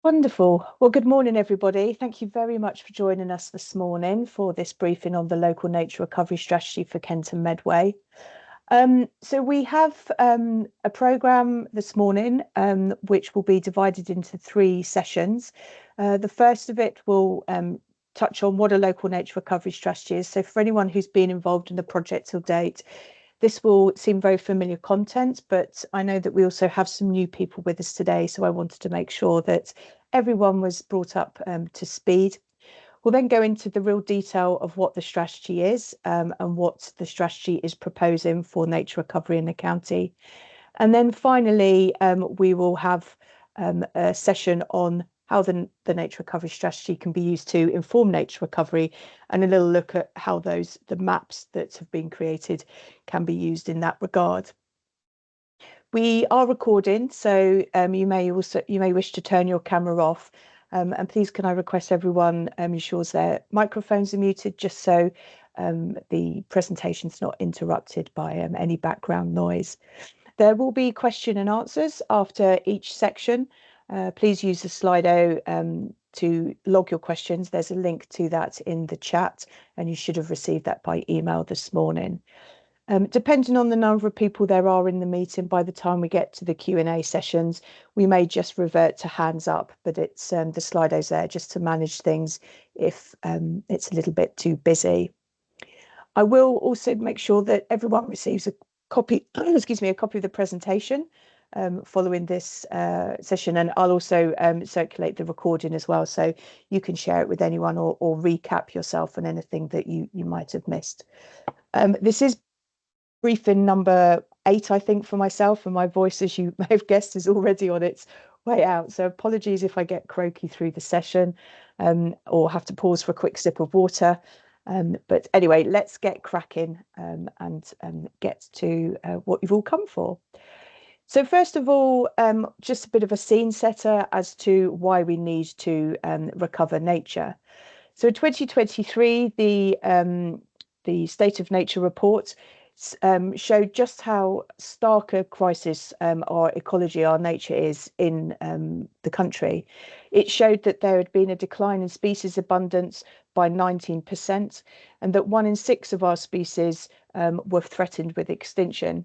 Wonderful. Well, good morning, everybody. Thank you very much for joining us this morning for this briefing on the local nature recovery strategy for Kent and Medway. So we have a programme this morning which will be divided into three sessions. The first of it will touch on what a local nature recovery strategy is. So for anyone who's been involved in the project till date, this will seem very familiar content, but I know that we also have some new people with us today, so I wanted to make sure that everyone was brought up to speed. We'll then go into the real detail of what the strategy is and what the strategy is proposing for nature recovery in the county. And then finally, we will have a session on how the nature recovery strategy can be used to inform nature recovery, and a little look at how the maps that have been created can be used in that regard. We are recording, so you may wish to turn your camera off, and please can I request everyone ensures their microphones are muted, just so the presentation's not interrupted by any background noise. There will be question and answers after each section. Please use the Slido to log your questions. There's a link to that in the chat, and you should have received that by email this morning. Depending on the number of people there are in the meeting, by the time we get to the Q&A sessions, we may just revert to hands up, but it's the Slido's there just to manage things if it's a little bit too busy. I will also make sure that everyone receives a copy, excuse me, a copy of the presentation following this session, and I'll also circulate the recording as well, so you can share it with anyone or recap yourself on anything that you might have missed. This is briefing number 8, I think, for myself, and my voice, as you may have guessed, is already on its way out. So apologies if I get croaky through the session or have to pause for a quick sip of water. But anyway, let's get cracking and get to what you've all come for. So first of all, just a bit of a scene setter as to why we need to recover nature. So in 2023, the State of Nature report showed just how stark a crisis our ecology, our nature is in the country. It showed that there had been a decline in species abundance by 19%, and that 1 in 6 of our species were threatened with extinction.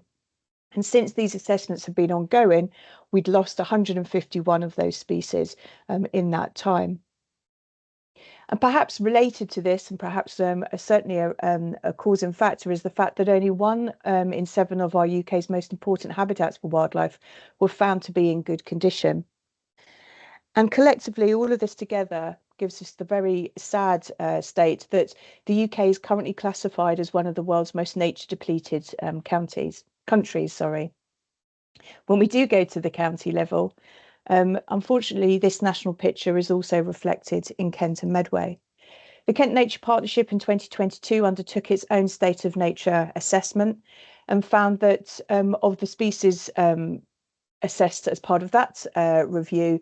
And since these assessments have been ongoing, we'd lost 151 of those species in that time. And perhaps related to this, and perhaps certainly a causing factor, is the fact that only 1 in 7 of our UK's most important habitats for wildlife were found to be in good condition. And collectively, all of this together gives us the very sad state that the UK is currently classified as one of the world's most nature depleted countries. When we do go to the county level, unfortunately, this national picture is also reflected in Kent and Medway. The Kent Nature Partnership in 2022 undertook its own state of nature assessment and found that of the species assessed as part of that review,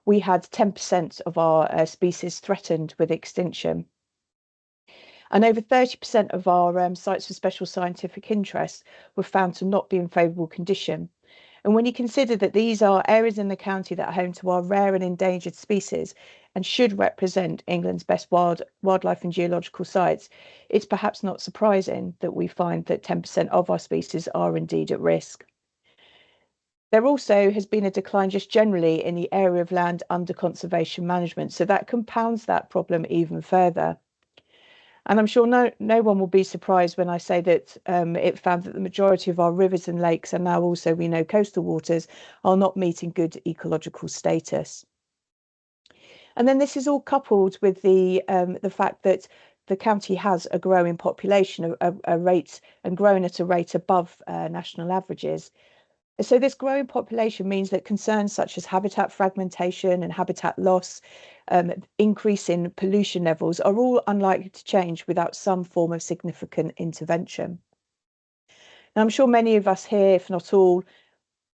we had 10% of our species threatened with extinction. And over 30% of our sites for special scientific interest were found to not be in favourable condition. And when you consider that these are areas in the county that are home to our rare and endangered species and should represent England's best wildlife and geological sites, it's perhaps not surprising that we find that 10% of our species are indeed at risk. There also has been a decline just generally in the area of land under conservation management, so that compounds that problem even further. And I'm sure no one will be surprised when I say that it found that the majority of our rivers and lakes, and now also we know coastal waters, are not meeting good ecological status. And then this is all coupled with the fact that the county has a growing population, a rate, and growing at a rate above national averages. So this growing population means that concerns such as habitat fragmentation and habitat loss, increase in pollution levels, are all unlikely to change without some form of significant intervention. Now, I'm sure many of us here, if not all,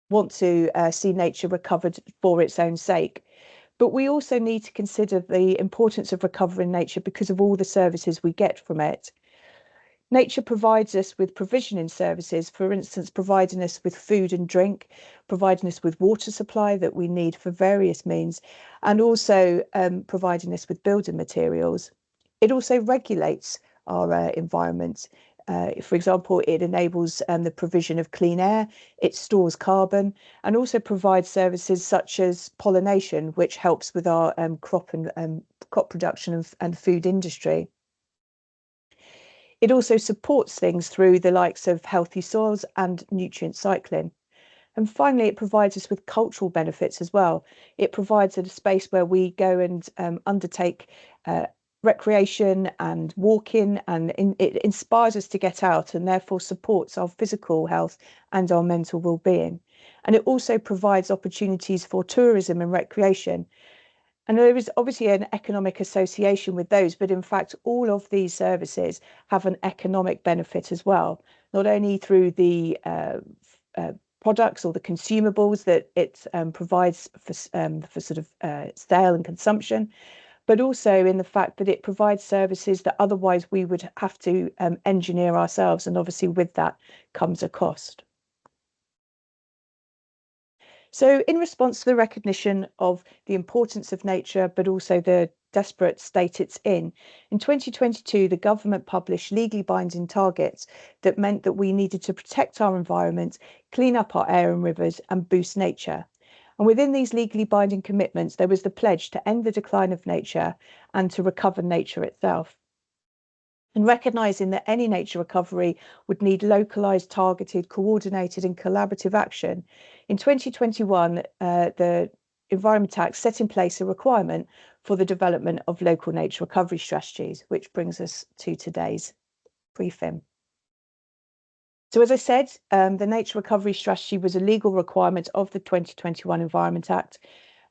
want to see nature recovered for its own sake. But we also need to consider the importance of recovering nature because of all the services we get from it. Nature provides us with provisioning services, for instance, providing us with food and drink, providing us with water supply that we need for various means, and also providing us with building materials. It also regulates our environment. For example, it enables the provision of clean air, it stores carbon, and also provides services such as pollination, which helps with our crop production and food industry. It also supports things through the likes of healthy soils and nutrient cycling. And finally, it provides us with cultural benefits as well. It provides a space where we go and undertake recreation and walking, and it inspires us to get out and therefore supports our physical health and our mental well-being. And it also provides opportunities for tourism and recreation. And there is obviously an economic association with those, but in fact, all of these services have an economic benefit as well, not only through the products or the consumables that it provides for sort of sale and consumption, but also in the fact that it provides services that otherwise we would have to engineer ourselves. And obviously with that comes a cost. So in response to the recognition of the importance of nature, but also the desperate state it's in 2022, the government published legally binding targets that meant that we needed to protect our environment, clean up our air and rivers, and boost nature. And within these legally binding commitments, there was the pledge to end the decline of nature and to recover nature itself. And recognising that any nature recovery would need localised, targeted, coordinated and collaborative action, in 2021, the Environment Act set in place a requirement for the development of local nature recovery strategies, which brings us to today's briefing. So as I said, the nature recovery strategy was a legal requirement of the 2021 Environment Act,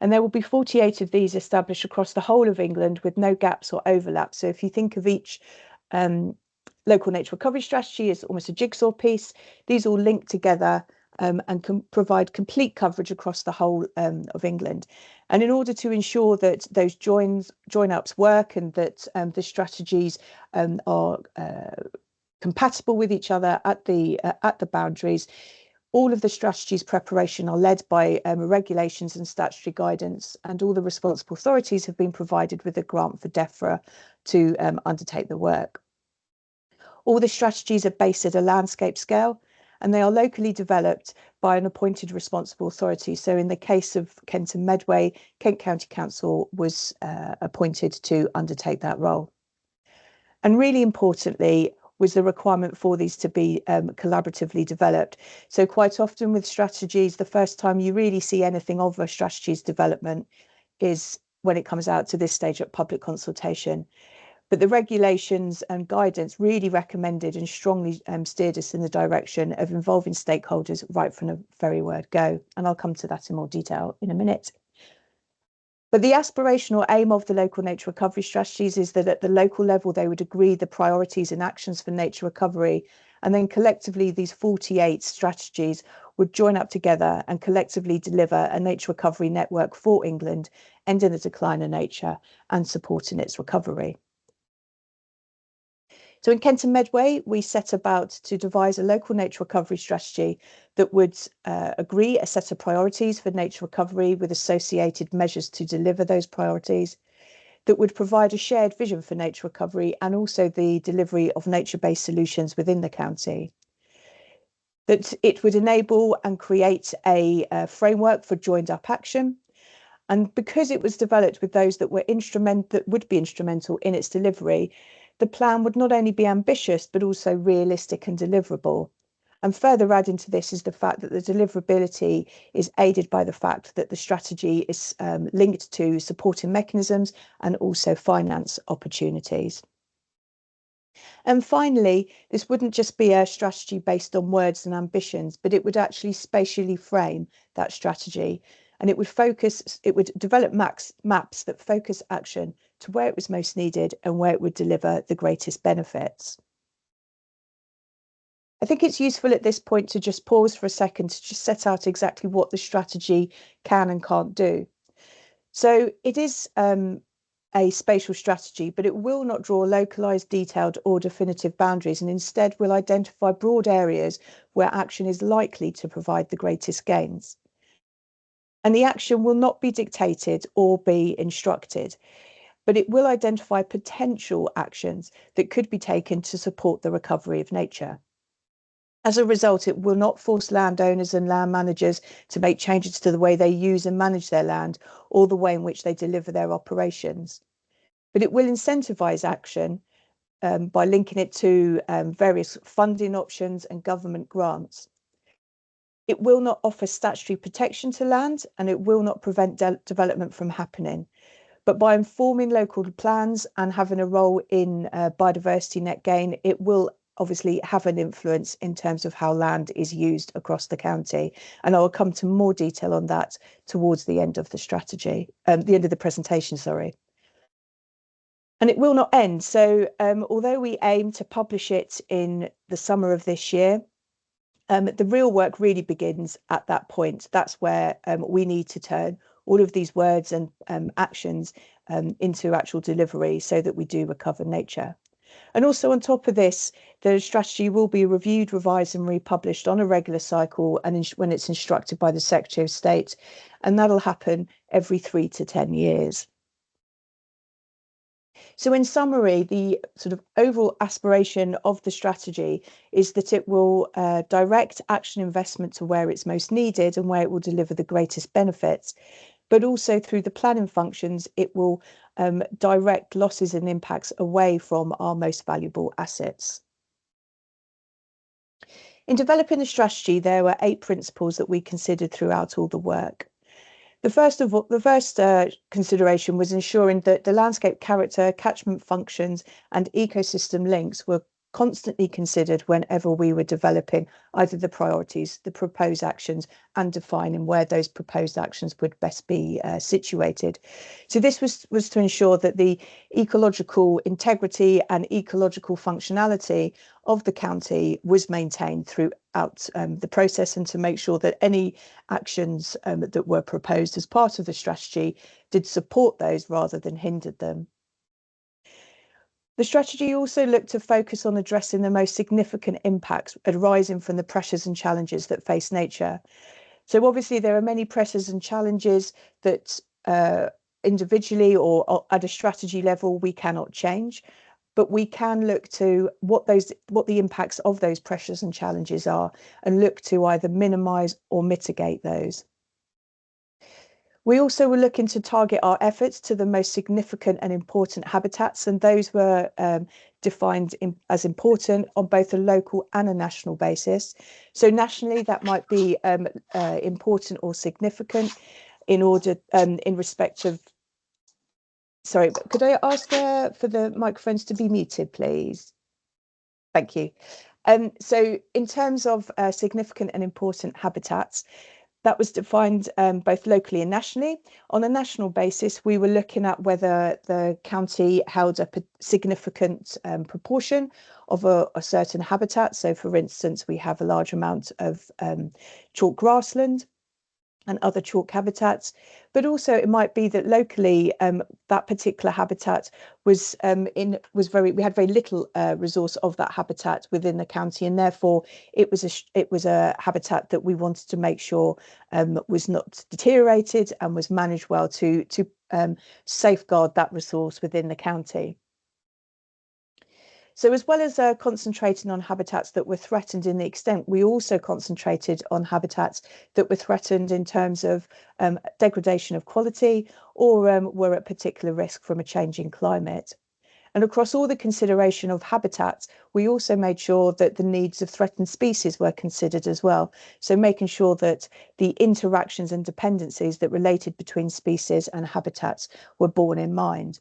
and there will be 48 of these established across the whole of England with no gaps or overlaps. So if you think of each local nature recovery strategy as almost a jigsaw piece, these all link together and can provide complete coverage across the whole of England. And in order to ensure that those join-ups work and that the strategies are compatible with each other at the boundaries, all of the strategies preparation are led by regulations and statutory guidance, and all the responsible authorities have been provided with a grant for DEFRA to undertake the work. All the strategies are based at a landscape scale, and they are locally developed by an appointed responsible authority. So in the case of Kent and Medway, Kent County Council was appointed to undertake that role. And really importantly, was the requirement for these to be collaboratively developed. So quite often with strategies, the first time you really see anything of a strategy's development is when it comes out to this stage at public consultation. But the regulations and guidance really recommended and strongly steered us in the direction of involving stakeholders right from the very word go. And I'll come to that in more detail in a minute. But the aspirational aim of the local nature recovery strategies is that at the local level, they would agree the priorities and actions for nature recovery. And then collectively, these 48 strategies would join up together and collectively deliver a nature recovery network for England, ending the decline of nature and supporting its recovery. So in Kent and Medway, we set about to devise a local nature recovery strategy that would agree a set of priorities for nature recovery with associated measures to deliver those priorities, that would provide a shared vision for nature recovery and also the delivery of nature-based solutions within the county. That it would enable and create a framework for joined-up action. And because it was developed with those that would be instrumental in its delivery, the plan would not only be ambitious, but also realistic and deliverable. And further adding to this is the fact that the deliverability is aided by the fact that the strategy is linked to supporting mechanisms and also finance opportunities. And finally, this wouldn't just be a strategy based on words and ambitions, but it would actually spatially frame that strategy. And it would develop maps that focus action to where it was most needed and where it would deliver the greatest benefits. I think it's useful at this point to just pause for a second to just set out exactly what the strategy can and can't do. So it is an a spatial strategy, but it will not draw localised, detailed or definitive boundaries, and instead will identify broad areas where action is likely to provide the greatest gains. And the action will not be dictated or be instructed, but it will identify potential actions that could be taken to support the recovery of nature. As a result, it will not force landowners and land managers to make changes to the way they use and manage their land or the way in which they deliver their operations. But it will incentivise action by linking it to various funding options and government grants. It will not offer statutory protection to land, and it will not prevent development from happening. But by informing local plans and having a role in biodiversity net gain, it will obviously have an influence in terms of how land is used across the county. And I will come to more detail on that towards the end of the strategy, the end of the presentation, sorry. And it will not end. So although we aim to publish it in the summer of this year, the real work really begins at that point. That's where we need to turn all of these words and actions into actual delivery so that we do recover nature. And also on top of this, the strategy will be reviewed, revised and republished on a regular cycle and when it's instructed by the Secretary of State, and that'll happen every 3 to 10 years. So in summary, the sort of overall aspiration of the strategy is that it will direct action investment to where it's most needed and where it will deliver the greatest benefits. But also through the planning functions, it will direct losses and impacts away from our most valuable assets. In developing the strategy, there were 8 principles that we considered throughout all the work. The first consideration was ensuring that the landscape character, catchment functions and ecosystem links were constantly considered whenever we were developing either the priorities, the proposed actions, and defining where those proposed actions would best be situated. So this was to ensure that the ecological integrity and ecological functionality of the county was maintained throughout the process, and to make sure that any actions that were proposed as part of the strategy did support those rather than hindered them. The strategy also looked to focus on addressing the most significant impacts arising from the pressures and challenges that face nature. So obviously there are many pressures and challenges that individually or at a strategy level we cannot change, but we can look to what the impacts of those pressures and challenges are and look to either minimise or mitigate those. We also were looking to target our efforts to the most significant and important habitats, and those were defined as important on both a local and a national basis. So nationally, that might be important or significant in respect of. Sorry, but could I ask for the microphones to be muted, please? Thank you. So in terms of significant and important habitats, that was defined both locally and nationally. On a national basis, we were looking at whether the county held a significant proportion of a certain habitat. So, for instance, we have a large amount of chalk grassland and other chalk habitats, but also it might be that locally that particular habitat we had very little resource of that habitat within the county, and therefore it was a habitat that we wanted to make sure was not deteriorated and was managed well to safeguard that resource within the county. So as well as concentrating on habitats that were threatened in the extent, we also concentrated on habitats that were threatened in terms of degradation of quality or were at particular risk from a changing climate. And across all the consideration of habitats, we also made sure that the needs of threatened species were considered as well. So making sure that the interactions and dependencies that related between species and habitats were borne in mind.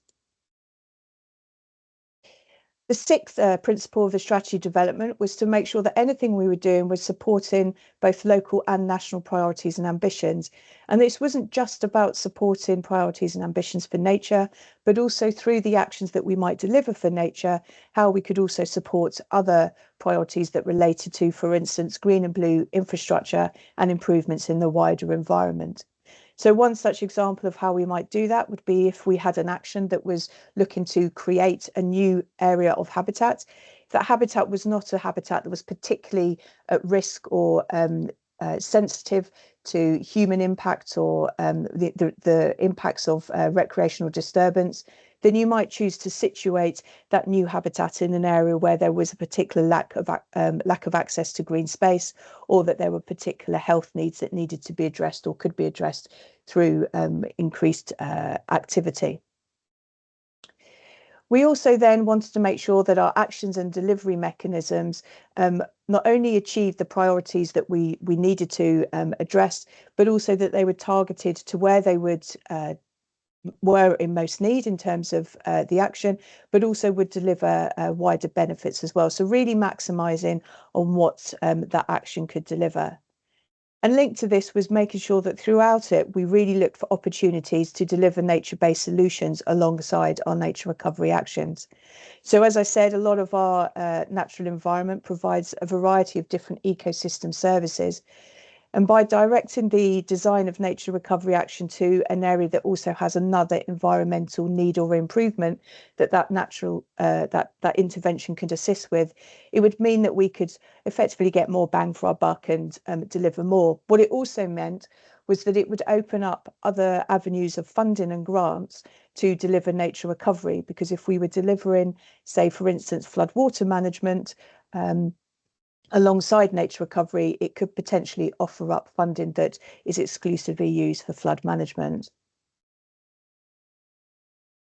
The 6th principle of the strategy development was to make sure that anything we were doing was supporting both local and national priorities and ambitions. And this wasn't just about supporting priorities and ambitions for nature, but also through the actions that we might deliver for nature, how we could also support other priorities that related to, for instance, green and blue infrastructure and improvements in the wider environment. So one such example of how we might do that would be if we had an action that was looking to create a new area of habitat. If that habitat was not a habitat that was particularly at risk or sensitive to human impacts or the impacts of recreational disturbance, then you might choose to situate that new habitat in an area where there was a particular lack of access to green space, or that there were particular health needs that needed to be addressed or could be addressed through increased activity. We also then wanted to make sure that our actions and delivery mechanisms not only achieved the priorities that we needed to address, but also that they were targeted to where they were in most need in terms of the action, but also would deliver wider benefits as well. So really maximising on what that action could deliver. And linked to this was making sure that throughout it, we really looked for opportunities to deliver nature-based solutions alongside our nature recovery actions. So as I said, a lot of our natural environment provides a variety of different ecosystem services. And by directing the design of nature recovery action to an area that also has another environmental need or improvement that natural that intervention could assist with, it would mean that we could effectively get more bang for our buck and deliver more. What it also meant was that it would open up other avenues of funding and grants to deliver nature recovery, because if we were delivering, say, for instance, floodwater management, alongside nature recovery, it could potentially offer up funding that is exclusively used for flood management.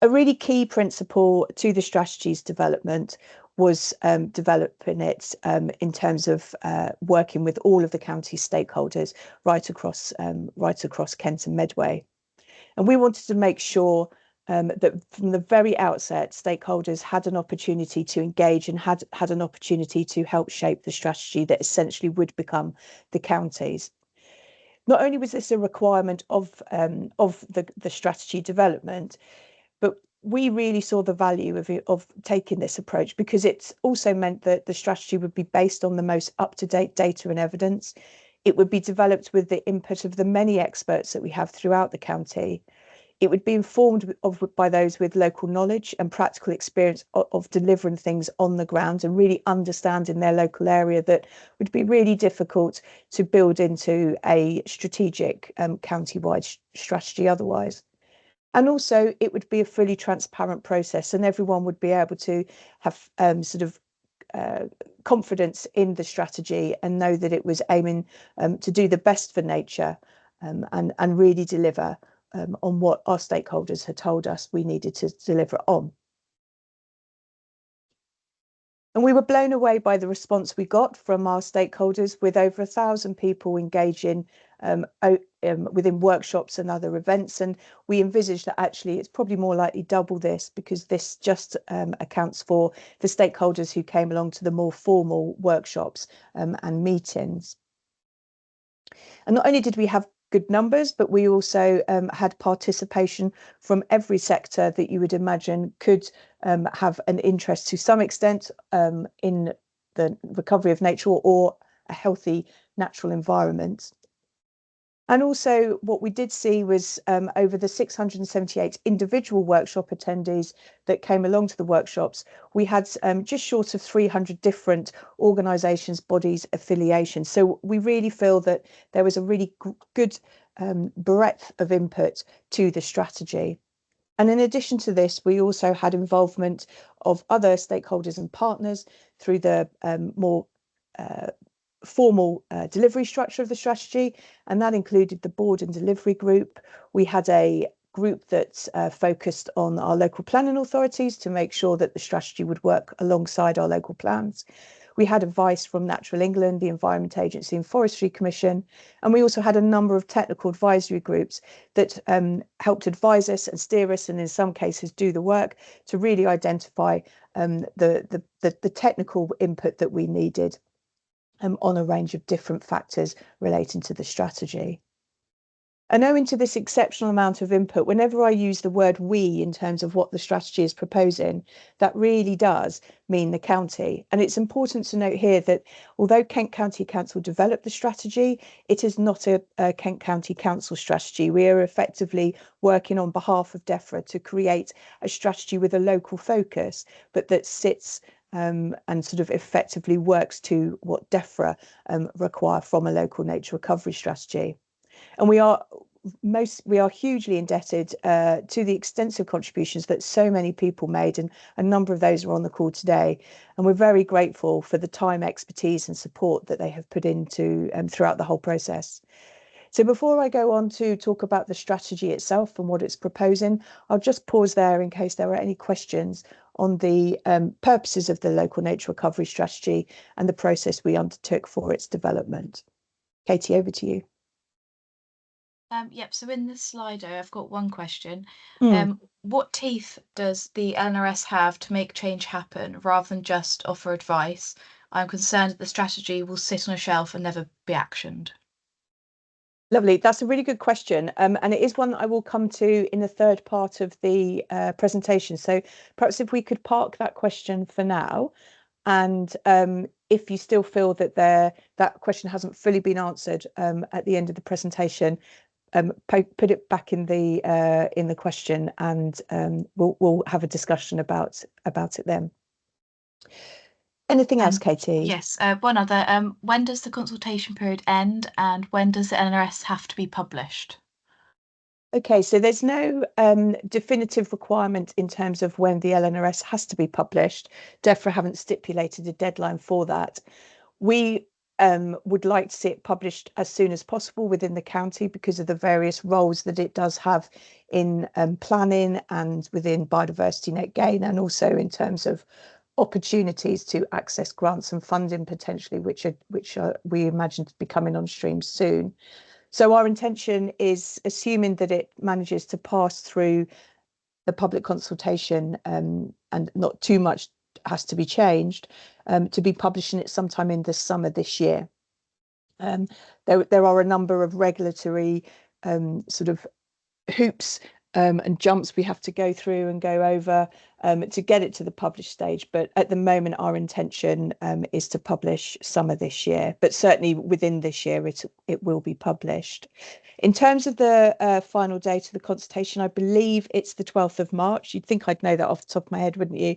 A really key principle to the strategy's development was developing it in terms of working with all of the county stakeholders right across Kent and Medway. And we wanted to make sure that from the very outset, stakeholders had an opportunity to engage and had an opportunity to help shape the strategy that essentially would become the counties. Not only was this a requirement of the strategy development, but we really saw the value of taking this approach, because it's also meant that the strategy would be based on the most up-to-date data and evidence. It would be developed with the input of the many experts that we have throughout the county. It would be informed by those with local knowledge and practical experience of delivering things on the ground and really understanding their local area, that would be really difficult to build into a strategic county-wide strategy otherwise. And also it would be a fully transparent process, and everyone would be able to have confidence in the strategy and know that it was aiming to do the best for nature and really deliver on what our stakeholders had told us we needed to deliver on. And we were blown away by the response we got from our stakeholders, with over 1,000 people engaging within workshops and other events. And we envisaged that actually it's probably more likely double this, because this just accounts for the stakeholders who came along to the more formal workshops and meetings. And not only did we have good numbers, but we also had participation from every sector that you would imagine could have an interest to some extent in the recovery of nature or a healthy natural environment. And also what we did see was over the 678 individual workshop attendees that came along to the workshops, we had just short of 300 different organisations, bodies, affiliations. So we really feel that there was a really good breadth of input to the strategy. And in addition to this, we also had involvement of other stakeholders and partners through the more formal delivery structure of the strategy, and that included the board and delivery group. We had a group that focused on our local planning authorities to make sure that the strategy would work alongside our local plans. We had advice from Natural England, the Environment Agency and Forestry Commission, and we also had a number of technical advisory groups that helped advise us and steer us, and in some cases do the work to really identify the technical input that we needed on a range of different factors relating to the strategy. And owing to this exceptional amount of input, whenever I use the word we in terms of what the strategy is proposing, that really does mean the county. And it's important to note here that although Kent County Council developed the strategy, it is not a Kent County Council strategy. We are effectively working on behalf of DEFRA to create a strategy with a local focus, but that sits and sort of effectively works to what DEFRA require from a local nature recovery strategy. And we are hugely indebted to the extensive contributions that so many people made, and a number of those are on the call today. And we're very grateful for the time, expertise and support that they have put into throughout the whole process. So before I go on to talk about the strategy itself and what it's proposing, I'll just pause there in case there are any questions on the purposes of the local nature recovery strategy and the process we undertook for its development. Katie, over to you. Yep, so in the Slido, I've got one question. Mm. What teeth does the LNRS have to make change happen rather than just offer advice? I'm concerned that the strategy will sit on a shelf and never be actioned. Lovely. That's a really good question. And it is one that I will come to in the third part of the presentation. So perhaps if we could park that question for now. And if you still feel that that question hasn't fully been answered at the end of the presentation, put it back in the question, and we'll have a discussion about it then. Anything else, Katie? Yes, one other. When does the consultation period end, and when does the LNRS have to be published? Okay, so there's no definitive requirement in terms of when the LNRS has to be published. DEFRA haven't stipulated a deadline for that. We would like to see it published as soon as possible within the county because of the various roles that it does have in planning and within biodiversity net gain, and also in terms of opportunities to access grants and funding potentially, which we imagine to be coming on stream soon. So our intention is, assuming that it manages to pass through the public consultation and not too much has to be changed, to be publishing it sometime in the summer this year. There are a number of regulatory sort of hoops and jumps we have to go through and go over to get it to the published stage. But at the moment, our intention is to publish summer this year, but certainly within this year, it will be published. In terms of the final date of the consultation, I believe it's the 12th of March. You'd think I'd know that off the top of my head, wouldn't you?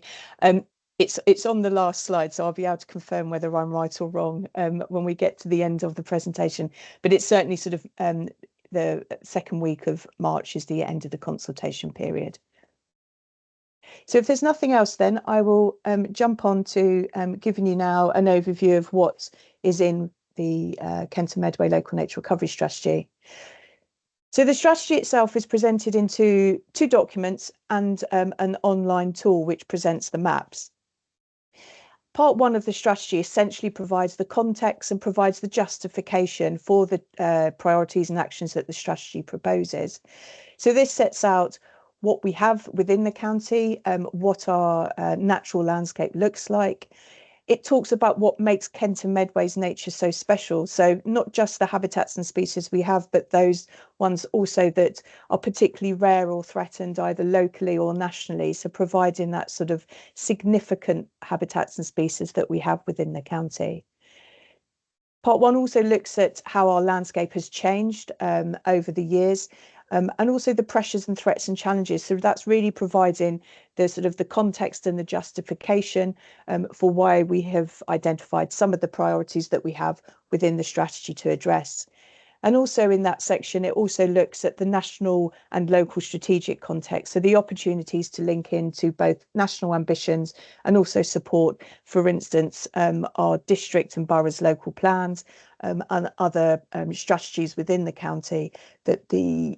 It's on the last slide, so I'll be able to confirm whether I'm right or wrong when we get to the end of the presentation. But it's certainly sort of the second week of March is the end of the consultation period. So if there's nothing else, then I will jump on to giving you now an overview of what is in the Kent and Medway Local Nature Recovery Strategy. So the strategy itself is presented into two documents and an online tool which presents the maps. Part one of the strategy essentially provides the context and provides the justification for the priorities and actions that the strategy proposes. So this sets out what we have within the county, what our natural landscape looks like. It talks about what makes Kent and Medway's nature so special. So not just the habitats and species we have, but those ones also that are particularly rare or threatened either locally or nationally. So providing that sort of significant habitats and species that we have within the county. Part one also looks at how our landscape has changed over the years. And also the pressures and threats and challenges. So that's really providing the sort of the context and the justification for why we have identified some of the priorities that we have within the strategy to address. And also in that section, it also looks at the national and local strategic context. So the opportunities to link into both national ambitions and also support, for instance, our district and boroughs local plans and other strategies within the county that the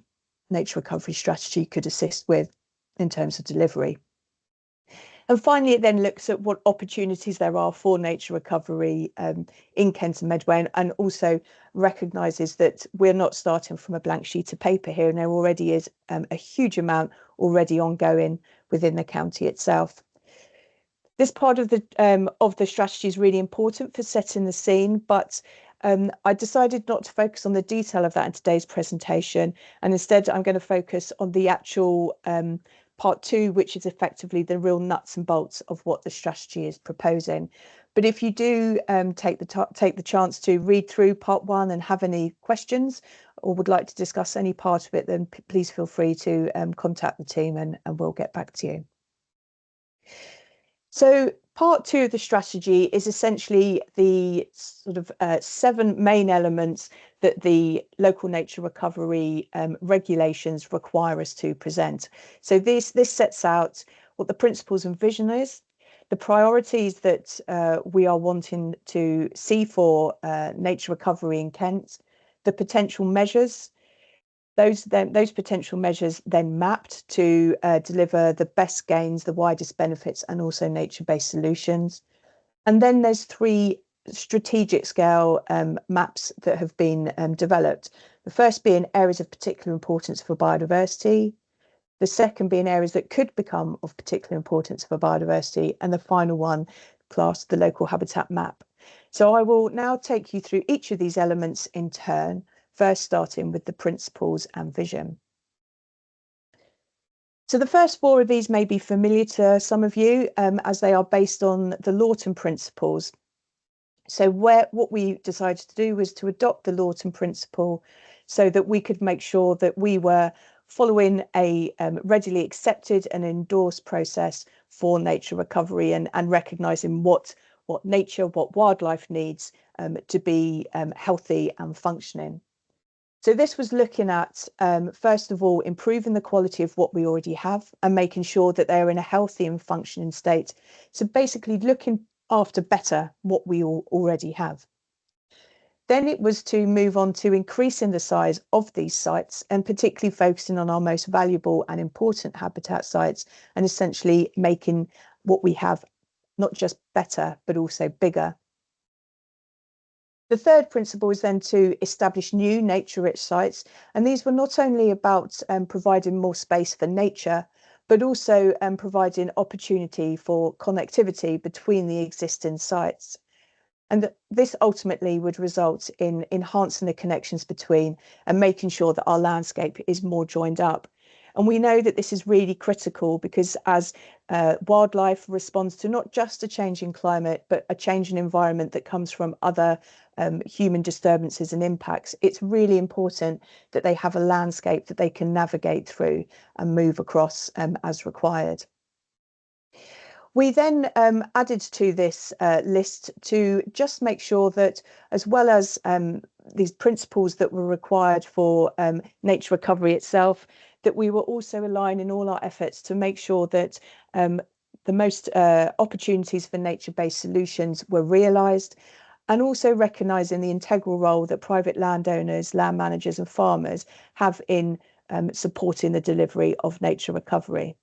nature recovery strategy could assist with in terms of delivery. And finally, it then looks at what opportunities there are for nature recovery in Kent and Medway, and also recognises that we're not starting from a blank sheet of paper here, and there already is a huge amount already ongoing within the county itself. This part of the strategy is really important for setting the scene, but I decided not to focus on the detail of that in today's presentation, and instead I'm going to focus on the actual part 2, which is effectively the real nuts and bolts of what the strategy is proposing. But if you do take the chance to read through part 1 and have any questions or would like to discuss any part of it, then please feel free to contact the team and we'll get back to you. So part 2 of the strategy is essentially the sort of 7 main elements that the local nature recovery regulations require us to present. So this sets out what the principles and vision is, the priorities that we are wanting to see for nature recovery in Kent, the potential measures. Those potential measures then mapped to deliver the best gains, the widest benefits, and also nature-based solutions. And then there's 3 strategic scale maps that have been developed. The first being areas of particular importance for biodiversity. The second being areas that could become of particular importance for biodiversity. And the final one, classed the local habitat map. So I will now take you through each of these elements in turn, first starting with the principles and vision. So the first 4 of these may be familiar to some of you as they are based on the Lawton principles. So what we decided to do was to adopt the Lawton principle so that we could make sure that we were following a readily accepted and endorsed process for nature recovery and recognising what nature, what wildlife needs to be healthy and functioning. So this was looking at, first of all, improving the quality of what we already have and making sure that they're in a healthy and functioning state. So basically looking after better what we already have. Then it was to move on to increasing the size of these sites and particularly focusing on our most valuable and important habitat sites and essentially making what we have not just better, but also bigger. The third principle is then to establish new nature-rich sites, and these were not only about providing more space for nature, but also providing opportunity for connectivity between the existing sites. And this ultimately would result in enhancing the connections between and making sure that our landscape is more joined up. And we know that this is really critical because as wildlife responds to not just a change in climate, but a change in environment that comes from other human disturbances and impacts, it's really important that they have a landscape that they can navigate through and move across as required. We then added to this list to just make sure that as well as these principles that were required for nature recovery itself, that we were also aligning all our efforts to make sure that the most opportunities for nature-based solutions were realised, and also recognising the integral role that private landowners, land managers and farmers have in supporting the delivery of nature recovery.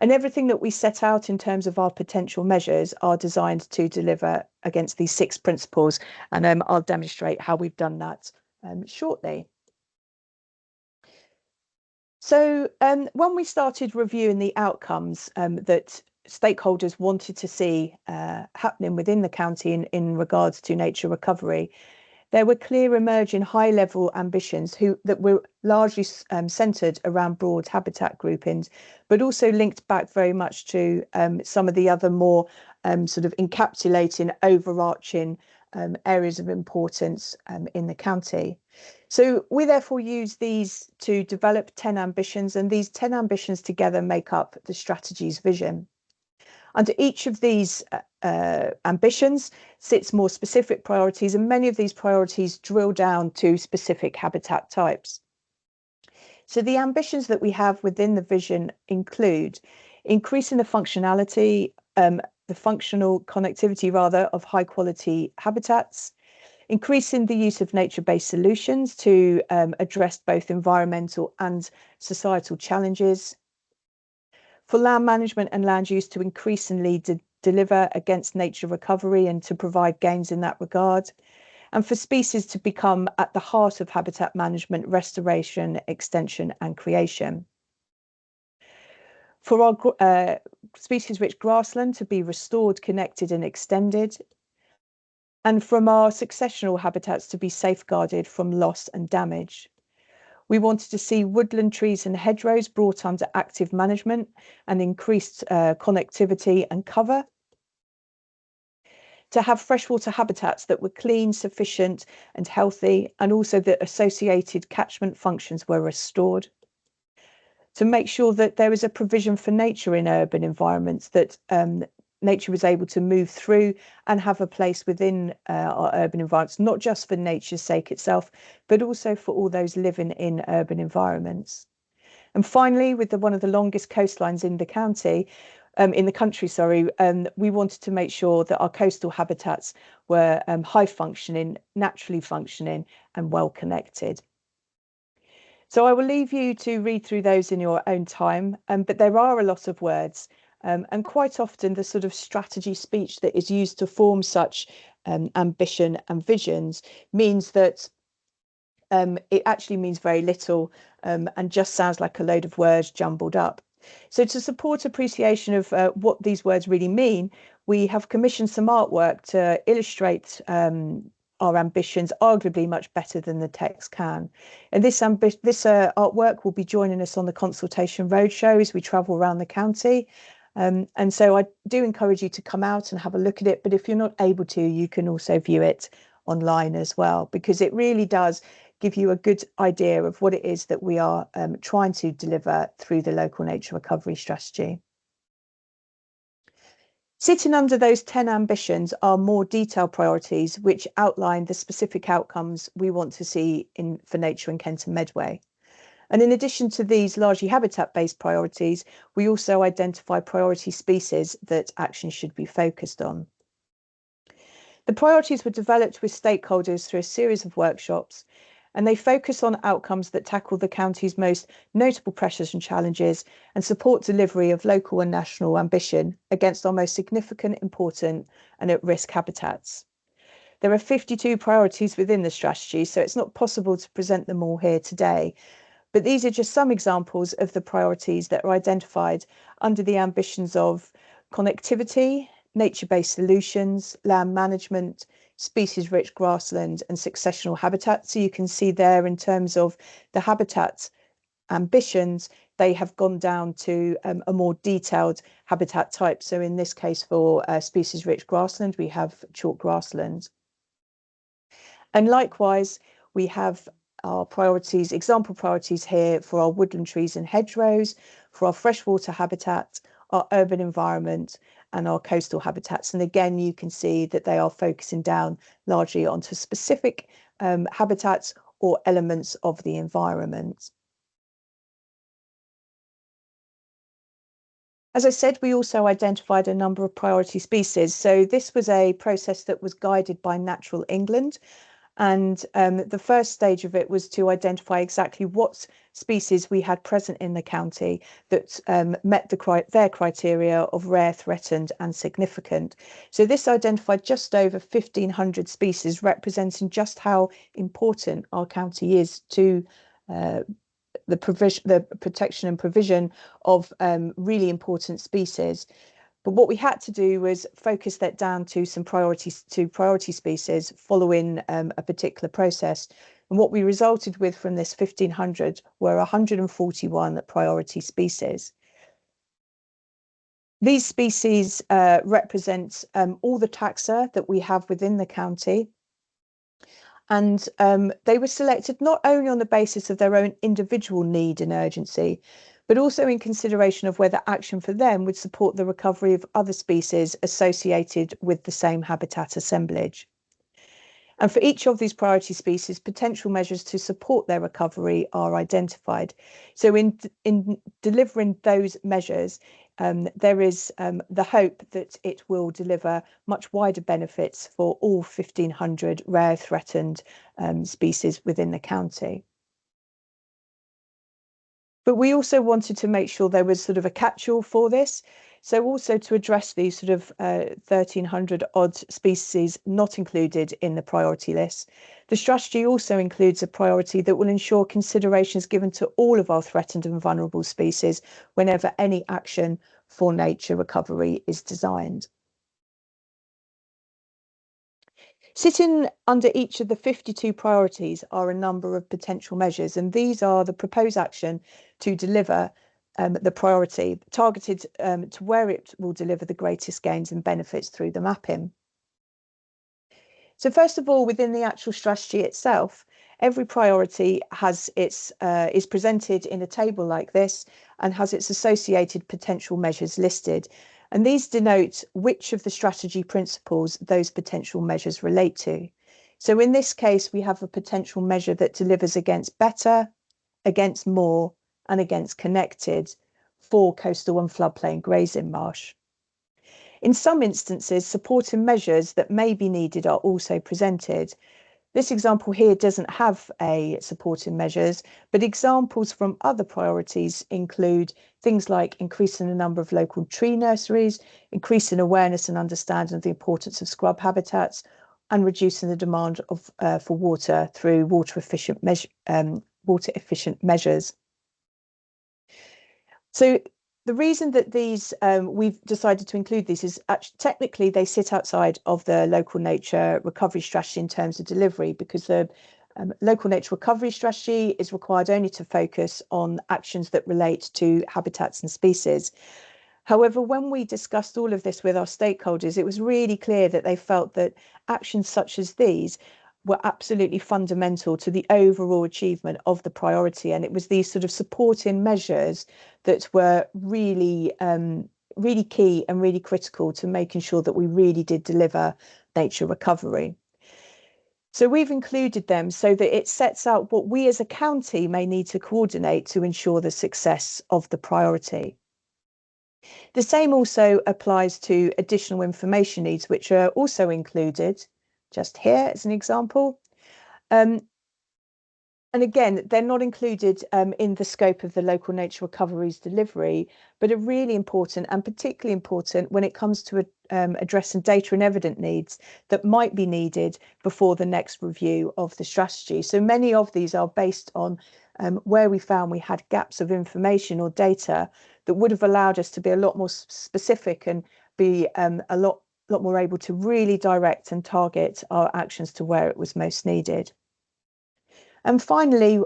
And everything that we set out in terms of our potential measures are designed to deliver against these 6 principles, and I'll demonstrate how we've done that shortly. So when we started reviewing the outcomes that stakeholders wanted to see happening within the county in regards to nature recovery, there were clear emerging high-level ambitions that were largely centred around broad habitat groupings, but also linked back very much to some of the other more sort of encapsulating, overarching areas of importance in the county. So we therefore use these to develop 10 ambitions, and these 10 ambitions together make up the strategy's vision. Under each of these ambitions sits more specific priorities, and many of these priorities drill down to specific habitat types. So the ambitions that we have within the vision include increasing the functionality, the functional connectivity rather, of high quality habitats, increasing the use of nature-based solutions to address both environmental and societal challenges, for land management and land use to increasingly deliver against nature recovery and to provide gains in that regard, and for species to become at the heart of habitat management, restoration, extension and creation. For our species-rich grassland to be restored, connected and extended, and from our successional habitats to be safeguarded from loss and damage. We wanted to see woodland trees and hedgerows brought under active management and increased connectivity and cover. To have freshwater habitats that were clean, sufficient and healthy, and also that associated catchment functions were restored. To make sure that there is a provision for nature in urban environments, that nature was able to move through and have a place within our urban environments, not just for nature's sake itself, but also for all those living in urban environments. And finally, with one of the longest coastlines in the county, in the country, sorry, we wanted to make sure that our coastal habitats were high functioning, naturally functioning and well connected. So I will leave you to read through those in your own time, but there are a lot of words, and quite often the sort of strategy speech that is used to form such ambition and visions means that it actually means very little and just sounds like a load of words jumbled up. So to support appreciation of what these words really mean, we have commissioned some artwork to illustrate our ambitions arguably much better than the text can. And this artwork will be joining us on the consultation roadshow as we travel around the county. And so I do encourage you to come out and have a look at it, but if you're not able to, you can also view it online as well, because it really does give you a good idea of what it is that we are trying to deliver through the local nature recovery strategy. Sitting under those 10 ambitions are more detailed priorities which outline the specific outcomes we want to see for nature in Kent and Medway. And in addition to these largely habitat-based priorities, we also identify priority species that action should be focused on. The priorities were developed with stakeholders through a series of workshops, and they focus on outcomes that tackle the county's most notable pressures and challenges and support delivery of local and national ambition against our most significant, important and at-risk habitats. There are 52 priorities within the strategy, so it's not possible to present them all here today. But these are just some examples of the priorities that are identified under the ambitions of connectivity, nature-based solutions, land management, species-rich grassland and successional habitat. So you can see there in terms of the habitat ambitions, they have gone down to a more detailed habitat type. So in this case for species-rich grassland, we have chalk grassland. And likewise, we have our priorities, example priorities here for our woodland trees and hedgerows, for our freshwater habitat, our urban environment and our coastal habitats. And again, you can see that they are focusing down largely onto specific habitats or elements of the environment. As I said, we also identified a number of priority species. So this was a process that was guided by Natural England. And the first stage of it was to identify exactly what species we had present in the county that met their criteria of rare, threatened and significant. So this identified just over 1,500 species, representing just how important our county is to the protection and provision of really important species. But what we had to do was focus that down to some priority species following a particular process. And what we resulted with from this 1,500 were 141 priority species. These species represent all the taxa that we have within the county. And they were selected not only on the basis of their own individual need and urgency, but also in consideration of whether action for them would support the recovery of other species associated with the same habitat assemblage. And for each of these priority species, potential measures to support their recovery are identified. So in delivering those measures, there is the hope that it will deliver much wider benefits for all 1,500 rare threatened species within the county. But we also wanted to make sure there was sort of a catch-all for this. So also to address these sort of 1,300 odd species not included in the priority list, the strategy also includes a priority that will ensure consideration is given to all of our threatened and vulnerable species whenever any action for nature recovery is designed. Sitting under each of the 52 priorities are a number of potential measures, and these are the proposed action to deliver the priority, targeted to where it will deliver the greatest gains and benefits through the mapping. So first of all, within the actual strategy itself, every priority has its is presented in a table like this and has its associated potential measures listed. And these denote which of the strategy principles those potential measures relate to. So in this case, we have a potential measure that delivers against better, against more, and against connected for coastal and floodplain grazing marsh. In some instances, supporting measures that may be needed are also presented. This example here doesn't have a supporting measures, but examples from other priorities include things like increasing the number of local tree nurseries, increasing awareness and understanding of the importance of scrub habitats, and reducing the demand for water through water efficient measures. So the reason that these we've decided to include these is actually technically they sit outside of the local nature recovery strategy in terms of delivery, because the local nature recovery strategy is required only to focus on actions that relate to habitats and species. However, when we discussed all of this with our stakeholders, it was really clear that they felt that actions such as these were absolutely fundamental to the overall achievement of the priority. And it was these sort of supporting measures that were really, really key and really critical to making sure that we really did deliver nature recovery. So we've included them so that it sets out what we as a county may need to coordinate to ensure the success of the priority. The same also applies to additional information needs, which are also included just here as an example. And again, they're not included in the scope of the local nature recovery's delivery, but are really important, and particularly important when it comes to addressing data and evidence needs that might be needed before the next review of the strategy. So many of these are based on where we found we had gaps of information or data that would have allowed us to be a lot more specific and be a lot more able to really direct and target our actions to where it was most needed. And finally,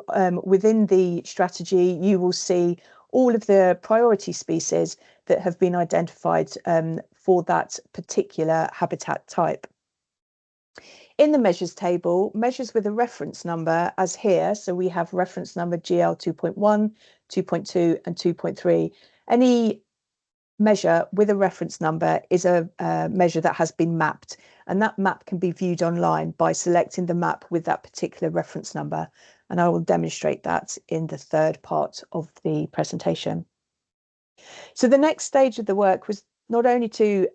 within the strategy, you will see all of the priority species that have been identified for that particular habitat type. In the measures table, measures with a reference number as here, so we have reference number GL 2.1, 2.2 and 2.3. Any measure with a reference number is a measure that has been mapped, and that map can be viewed online by selecting the map with that particular reference number, and I will demonstrate that in the third part of the presentation. So the next stage of the work was not only to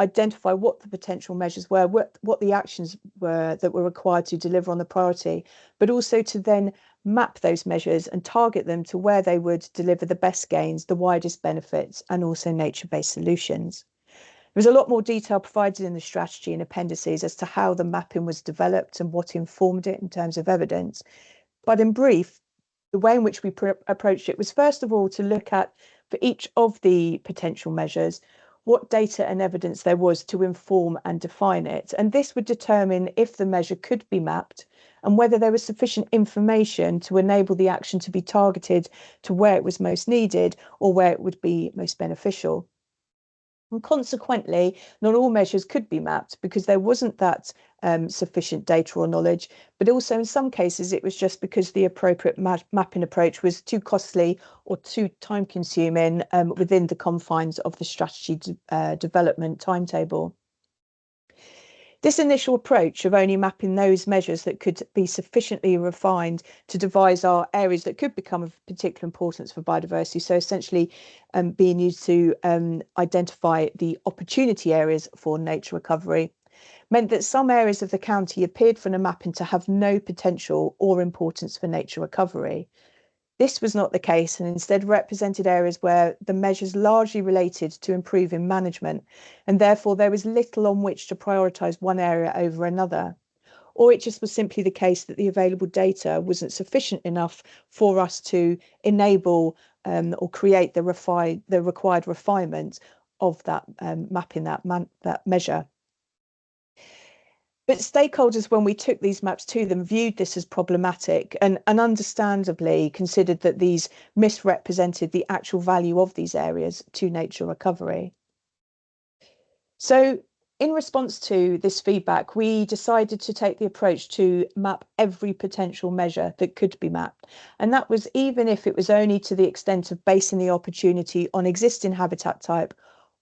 identify what the potential measures were, what the actions were that were required to deliver on the priority, but also to then map those measures and target them to where they would deliver the best gains, the widest benefits, and also nature-based solutions. There was a lot more detail provided in the strategy and appendices as to how the mapping was developed and what informed it in terms of evidence. But in brief, the way in which we approached it was first of all to look at, for each of the potential measures, what data and evidence there was to inform and define it. And this would determine if the measure could be mapped and whether there was sufficient information to enable the action to be targeted to where it was most needed or where it would be most beneficial. And consequently, not all measures could be mapped because there wasn't that sufficient data or knowledge, but also in some cases it was just because the appropriate mapping approach was too costly or too time consuming within the confines of the strategy development timetable. This initial approach of only mapping those measures that could be sufficiently refined to devise our areas that could become of particular importance for biodiversity, so essentially being used to identify the opportunity areas for nature recovery, meant that some areas of the county appeared from the mapping to have no potential or importance for nature recovery. This was not the case, and instead represented areas where the measures largely related to improving management, and therefore there was little on which to prioritise one area over another. Or it just was simply the case that the available data wasn't sufficient enough for us to enable or create the required refinement of that mapping that measure. But stakeholders, when we took these maps to them, viewed this as problematic and understandably considered that these misrepresented the actual value of these areas to nature recovery. So in response to this feedback, we decided to take the approach to map every potential measure that could be mapped. And that was even if it was only to the extent of basing the opportunity on existing habitat type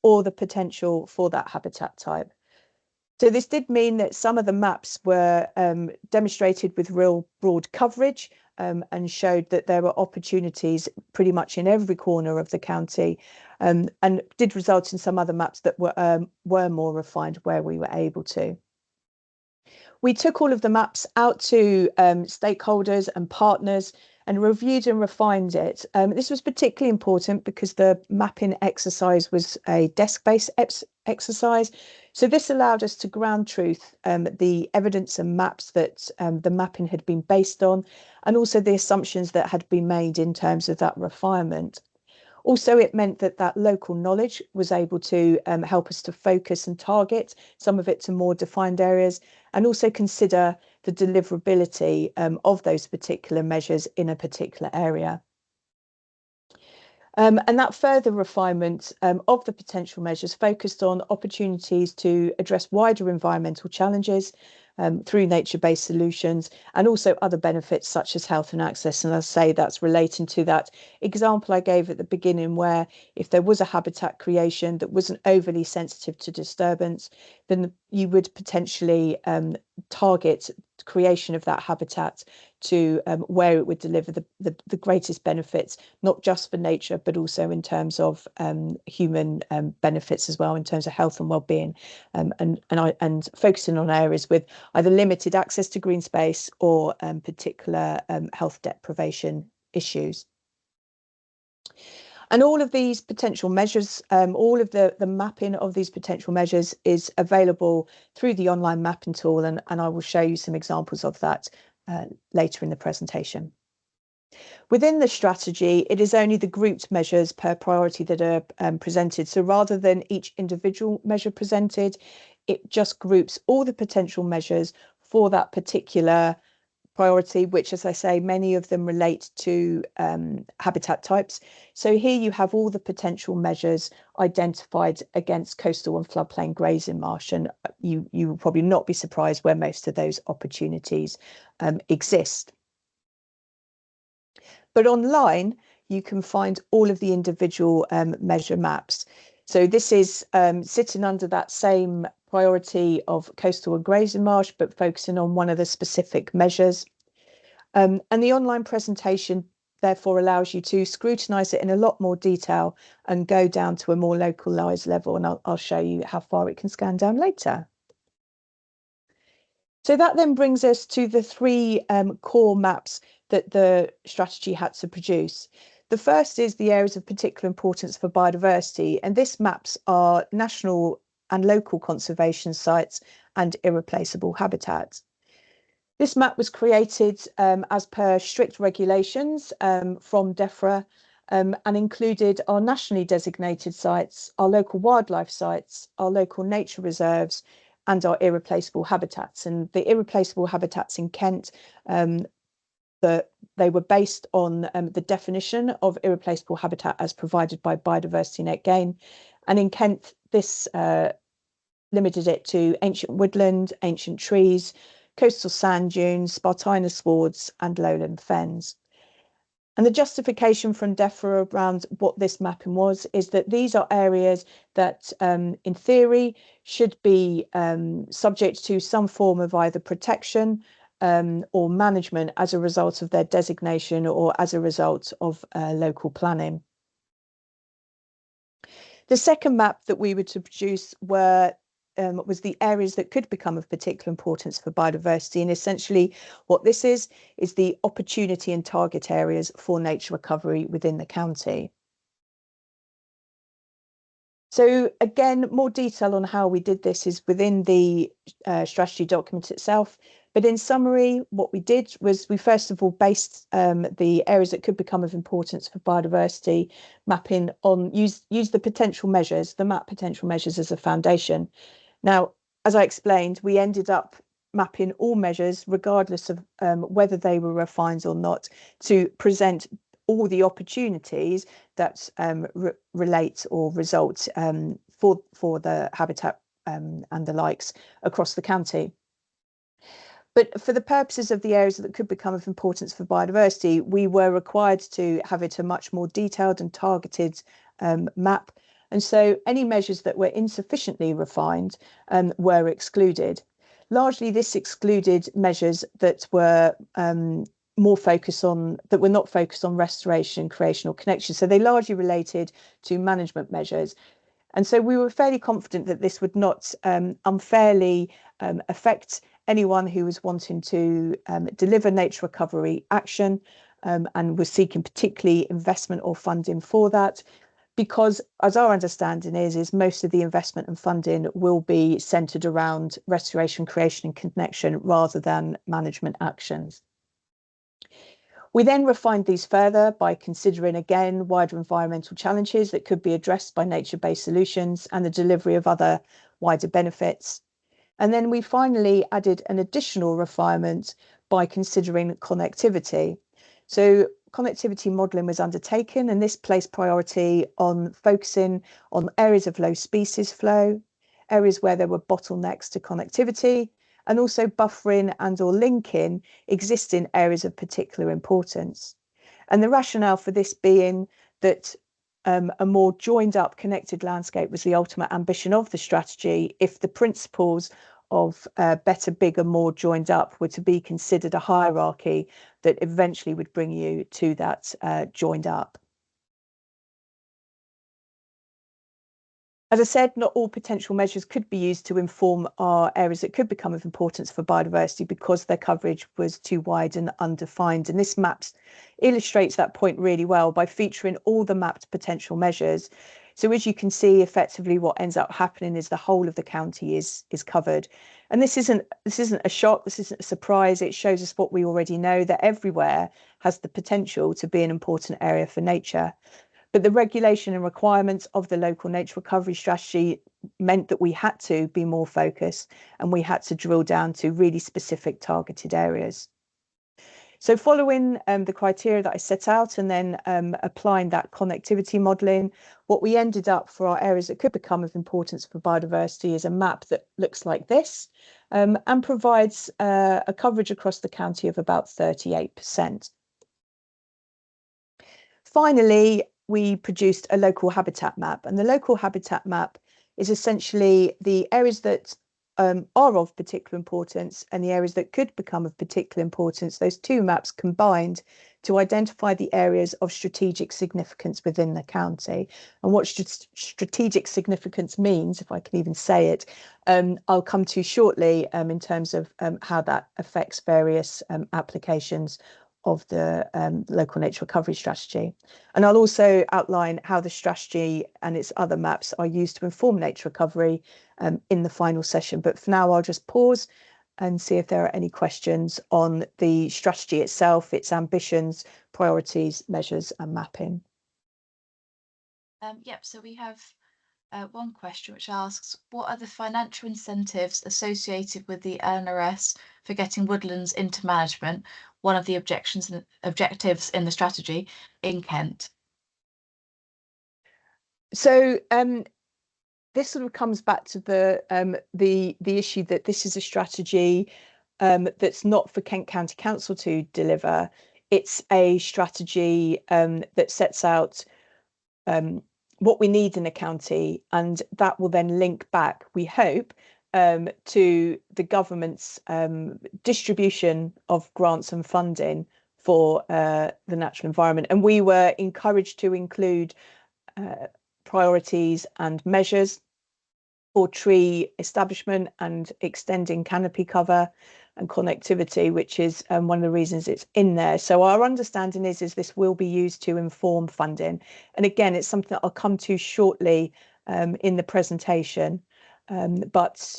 or the potential for that habitat type. So this did mean that some of the maps were demonstrated with real broad coverage and showed that there were opportunities pretty much in every corner of the county, and did result in some other maps that were more refined where we were able to. We took all of the maps out to stakeholders and partners and reviewed and refined it. This was particularly important because the mapping exercise was a desk-based exercise. So this allowed us to ground truth the evidence and maps that the mapping had been based on, and also the assumptions that had been made in terms of that refinement. Also, it meant that that local knowledge was able to help us to focus and target some of it to more defined areas, and also consider the deliverability of those particular measures in a particular area. And that further refinement of the potential measures focused on opportunities to address wider environmental challenges through nature-based solutions, and also other benefits such as health and access. And I say that's relating to that example I gave at the beginning, where if there was a habitat creation that wasn't overly sensitive to disturbance, then you would potentially target creation of that habitat to where it would deliver the greatest benefits, not just for nature, but also in terms of human benefits as well, in terms of health and well-being, and focusing on areas with either limited access to green space or particular health deprivation issues. And all of these potential measures, all of the mapping of these potential measures is available through the online mapping tool, and I will show you some examples of that later in the presentation. Within the strategy, it is only the grouped measures per priority that are presented. So rather than each individual measure presented, it just groups all the potential measures for that particular priority, which, as I say, many of them relate to habitat types. So here you have all the potential measures identified against coastal and floodplain grazing marsh, and you will probably not be surprised where most of those opportunities exist. But online, you can find all of the individual measure maps. So this is sitting under that same priority of coastal and grazing marsh, but focusing on one of the specific measures. And the online presentation therefore allows you to scrutinise it in a lot more detail and go down to a more localised level. And I'll show you how far it can scan down later. So that then brings us to the three core maps that the strategy had to produce. The first is the areas of particular importance for biodiversity, and this maps our national and local conservation sites and irreplaceable habitats. This map was created as per strict regulations from DEFRA, and included our nationally designated sites, our local wildlife sites, our local nature reserves, and our irreplaceable habitats. And the irreplaceable habitats in Kent, they were based on the definition of irreplaceable habitat as provided by Biodiversity Net Gain. And in Kent, this limited it to ancient woodland, ancient trees, coastal sand dunes, spartina swards, and lowland fens. And the justification from DEFRA around what this mapping was is that these are areas that, in theory, should be subject to some form of either protection or management as a result of their designation or as a result of local planning. The second map that we were to produce was the areas that could become of particular importance for biodiversity. And essentially what this is the opportunity and target areas for nature recovery within the county. So again, more detail on how we did this is within the strategy document itself. But in summary, what we did was we first of all based the areas that could become of importance for biodiversity mapping on use the potential measures, the map potential measures as a foundation. Now, as I explained, we ended up mapping all measures, regardless of whether they were refined or not, to present all the opportunities that relate or result for the habitat and the likes across the county. But for the purposes of the areas that could become of importance for biodiversity, we were required to have it a much more detailed and targeted map. And so any measures that were insufficiently refined were excluded. Largely, this excluded measures that were more focused on, that were not focused on restoration, creation or connection. So they largely related to management measures. And so we were fairly confident that this would not unfairly affect anyone who was wanting to deliver nature recovery action and was seeking particularly investment or funding for that, because as our understanding is most of the investment and funding will be centred around restoration, creation and connection rather than management actions. We then refined these further by considering again wider environmental challenges that could be addressed by nature-based solutions and the delivery of other wider benefits. And then we finally added an additional refinement by considering connectivity. So connectivity modelling was undertaken, and this placed priority on focusing on areas of low species flow, areas where there were bottlenecks to connectivity, and also buffering and or linking existing areas of particular importance. And the rationale for this being that a more joined up connected landscape was the ultimate ambition of the strategy if the principles of better, bigger, more joined up were to be considered a hierarchy that eventually would bring you to that joined up. As I said, not all potential measures could be used to inform our areas that could become of importance for biodiversity because their coverage was too wide and undefined. And this map illustrates that point really well by featuring all the mapped potential measures. So as you can see, effectively what ends up happening is the whole of the county is covered. And this isn't a shock, this isn't a surprise. It shows us what we already know, that everywhere has the potential to be an important area for nature. But the regulation and requirements of the local nature recovery strategy meant that we had to be more focused and we had to drill down to really specific targeted areas. So following the criteria that I set out and then applying that connectivity modelling, what we ended up for our areas that could become of importance for biodiversity is a map that looks like this and provides a coverage across the county of about 38%. Finally, we produced a local habitat map, and the local habitat map is essentially the areas that are of particular importance and the areas that could become of particular importance, those two maps combined to identify the areas of strategic significance within the county. And what strategic significance means, if I can even say it, I'll come to shortly in terms of how that affects various applications of the local nature recovery strategy. And I'll also outline how the strategy and its other maps are used to inform nature recovery in the final session. But for now, I'll just pause and see if there are any questions on the strategy itself, its ambitions, priorities, measures and mapping. Yep, so we have one question which asks, what are the financial incentives associated with the LNRS for getting woodlands into management, one of the objectives in the strategy in Kent? So this sort of comes back to the issue that this is a strategy that's not for Kent County Council to deliver. It's a strategy that sets out what we need in a county, and that will then link back, we hope, to the government's distribution of grants and funding for the natural environment. And we were encouraged to include priorities and measures for tree establishment and extending canopy cover and connectivity, which is one of the reasons it's in there. So our understanding is this will be used to inform funding. And again, it's something that I'll come to shortly in the presentation. But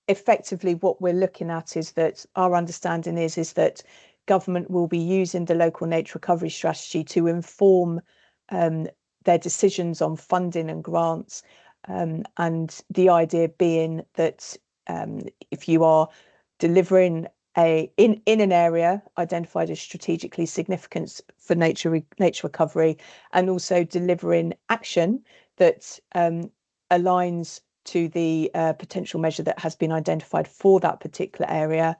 effectively, what we're looking at is that our understanding is that government will be using the local nature recovery strategy to inform their decisions on funding and grants. And the idea being that if you are delivering in an area identified as strategically significant for nature recovery, and also delivering action that aligns to the potential measure that has been identified for that particular area,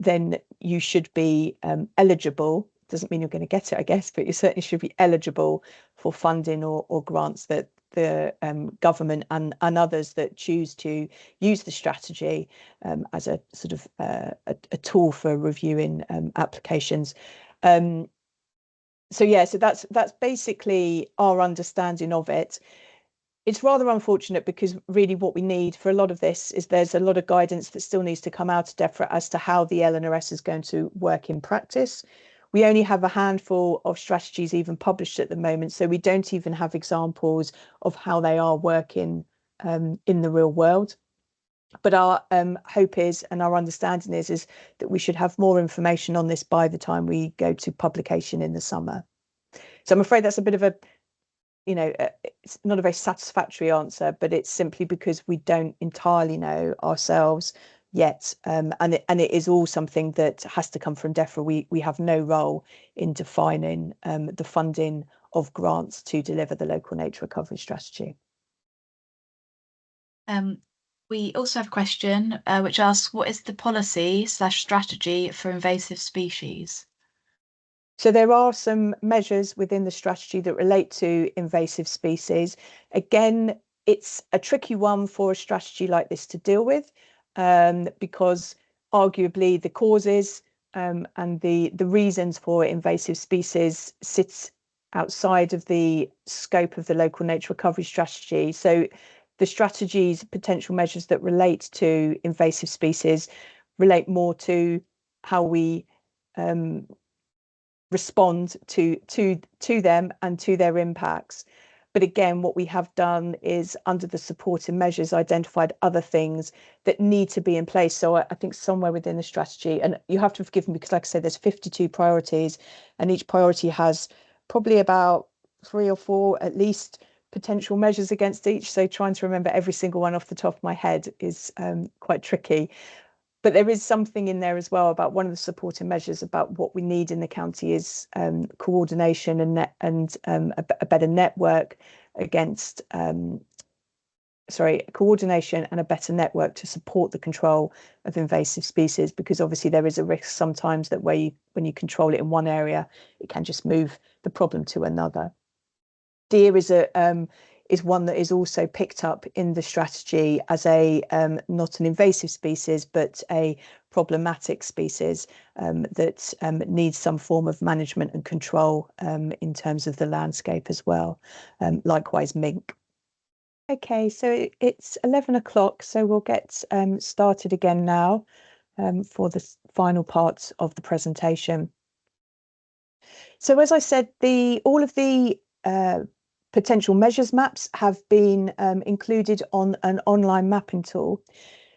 then you should be eligible. Doesn't mean you're going to get it, I guess, but you certainly should be eligible for funding or grants that the government and others that choose to use the strategy as a sort of a tool for reviewing applications. So that's basically our understanding of it. It's rather unfortunate because really what we need for a lot of this is there's a lot of guidance that still needs to come out of DEFRA as to how the LNRS is going to work in practice. We only have a handful of strategies even published at the moment, so we don't even have examples of how they are working in the real world. But our hope is, and our understanding is that we should have more information on this by the time we go to publication in the summer. So I'm afraid that's a bit of a, it's not a very satisfactory answer, but it's simply because we don't entirely know ourselves yet, and it is all something that has to come from DEFRA. We have no role in defining the funding of grants to deliver the local nature recovery strategy. We also have a question which asks, what is the policy/strategy for invasive species? So there are some measures within the strategy that relate to invasive species. Again, it's a tricky one for a strategy like this to deal with, because arguably the causes and the reasons for invasive species sits outside of the scope of the local nature recovery strategy. So the strategy's potential measures that relate to invasive species relate more to how we respond to them and to their impacts. But again, what we have done is, under the supporting measures, identified other things that need to be in place. So I think somewhere within the strategy, and you have to forgive me because, like I said, there's 52 priorities, and each priority has probably about 3 or 4 at least potential measures against each. So trying to remember every single one off the top of my head is quite tricky. But there is something in there as well about one of the supporting measures about what we need in the county is coordination and a better network against coordination and a better network to support the control of invasive species, because obviously there is a risk sometimes that when you control it in one area, it can just move the problem to another. Deer is one that is also picked up in the strategy as a not an invasive species, but a problematic species that needs some form of management and control in terms of the landscape as well. Likewise, mink. Okay, so it's 11 o'clock, so we'll get started again now for the final part of the presentation. So as I said, all of the potential measures maps have been included on an online mapping tool.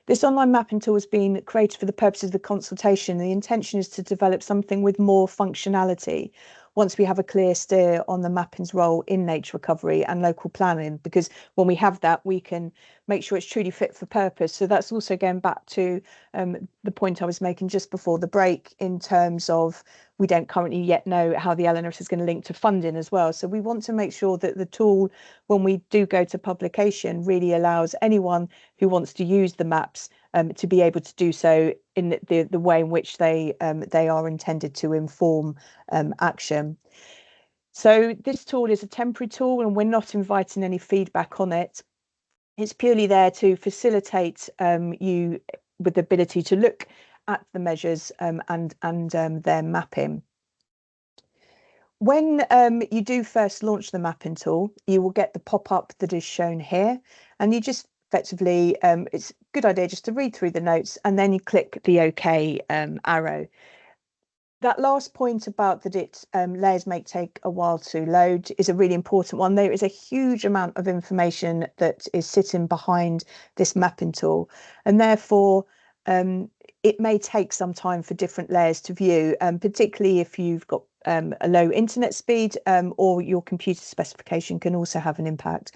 This online mapping tool has been created for the purposes of the consultation. The intention is to develop something with more functionality once we have a clear steer on the mapping's role in nature recovery and local planning, because when we have that, we can make sure it's truly fit for purpose. So that's also going back to the point I was making just before the break in terms of we don't currently yet know how the LNRS is going to link to funding as well. So we want to make sure that the tool, when we do go to publication, really allows anyone who wants to use the maps to be able to do so in the way in which they are intended to inform action. So this tool is a temporary tool, and we're not inviting any feedback on it. It's purely there to facilitate you with the ability to look at the measures and their mapping. When you do first launch the mapping tool, you will get the pop-up that is shown here, and you just effectively, it's a good idea just to read through the notes and then you click the OK arrow. That last point about that layers may take a while to load is a really important one. There is a huge amount of information that is sitting behind this mapping tool, and therefore it may take some time for different layers to view, particularly if you've got a low internet speed or your computer specification can also have an impact.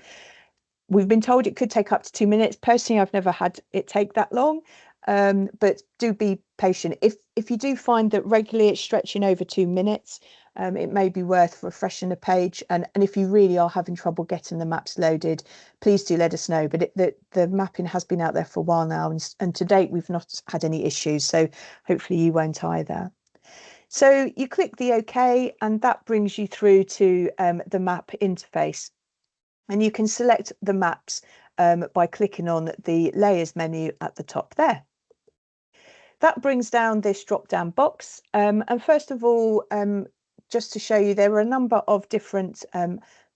We've been told it could take up to 2 minutes. Personally, I've never had it take that long. but do be patient. If you do find that regularly it's stretching over 2 minutes, it may be worth refreshing the page. And if you really are having trouble getting the maps loaded, please do let us know. But the mapping has been out there for a while now, and to date we've not had any issues, so hopefully you won't either. So you click the OK, and that brings you through to the map interface. And you can select the maps by clicking on the layers menu at the top there. That brings down this drop-down box. And first of all, just to show you, there are a number of different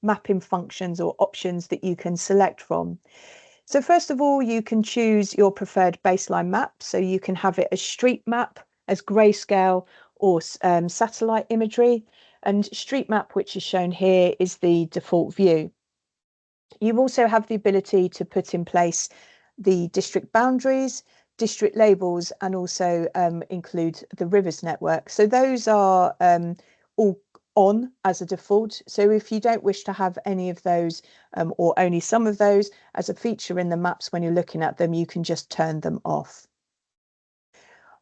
mapping functions or options that you can select from. So first of all, you can choose your preferred baseline map. So you can have it as street map, as grayscale, or satellite imagery. And street map, which is shown here, is the default view. You also have the ability to put in place the district boundaries, district labels, and also include the rivers network. So those are all on as a default. So if you don't wish to have any of those or only some of those as a feature in the maps when you're looking at them, you can just turn them off.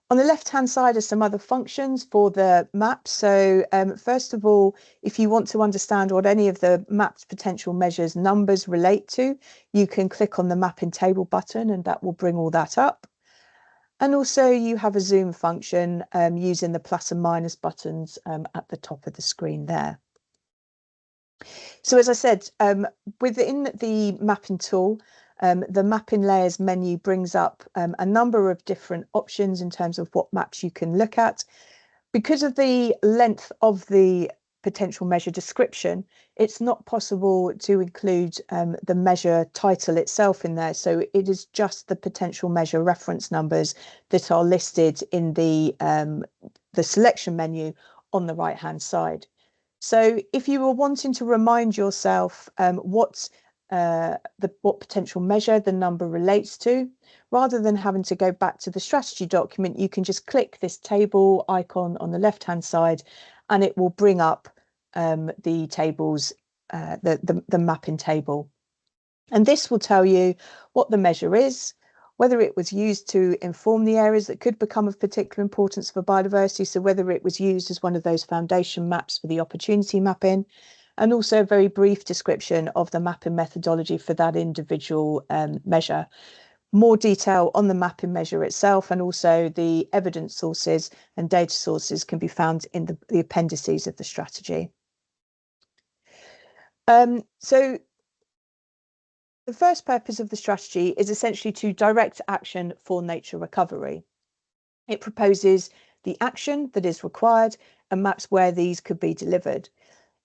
On the left-hand side are some other functions for the map. So first of all, if you want to understand what any of the map's potential measures numbers relate to, you can click on the mapping table button and that will bring all that up. And also you have a zoom function using the plus and minus buttons at the top of the screen there. So as I said, within the mapping tool, the mapping layers menu brings up a number of different options in terms of what maps you can look at. Because of the length of the potential measure description, it's not possible to include the measure title itself in there. So it is just the potential measure reference numbers that are listed in the selection menu on the right-hand side. So if you were wanting to remind yourself what potential measure the number relates to, rather than having to go back to the strategy document, you can just click this table icon on the left-hand side and it will bring up the tables, the mapping table. And this will tell you what the measure is, whether it was used to inform the areas that could become of particular importance for biodiversity, so whether it was used as one of those foundation maps for the opportunity mapping, and also a very brief description of the mapping methodology for that individual measure. More detail on the mapping measure itself and also the evidence sources and data sources can be found in the appendices of the strategy. So the first purpose of the strategy is essentially to direct action for nature recovery. It proposes the action that is required and maps where these could be delivered.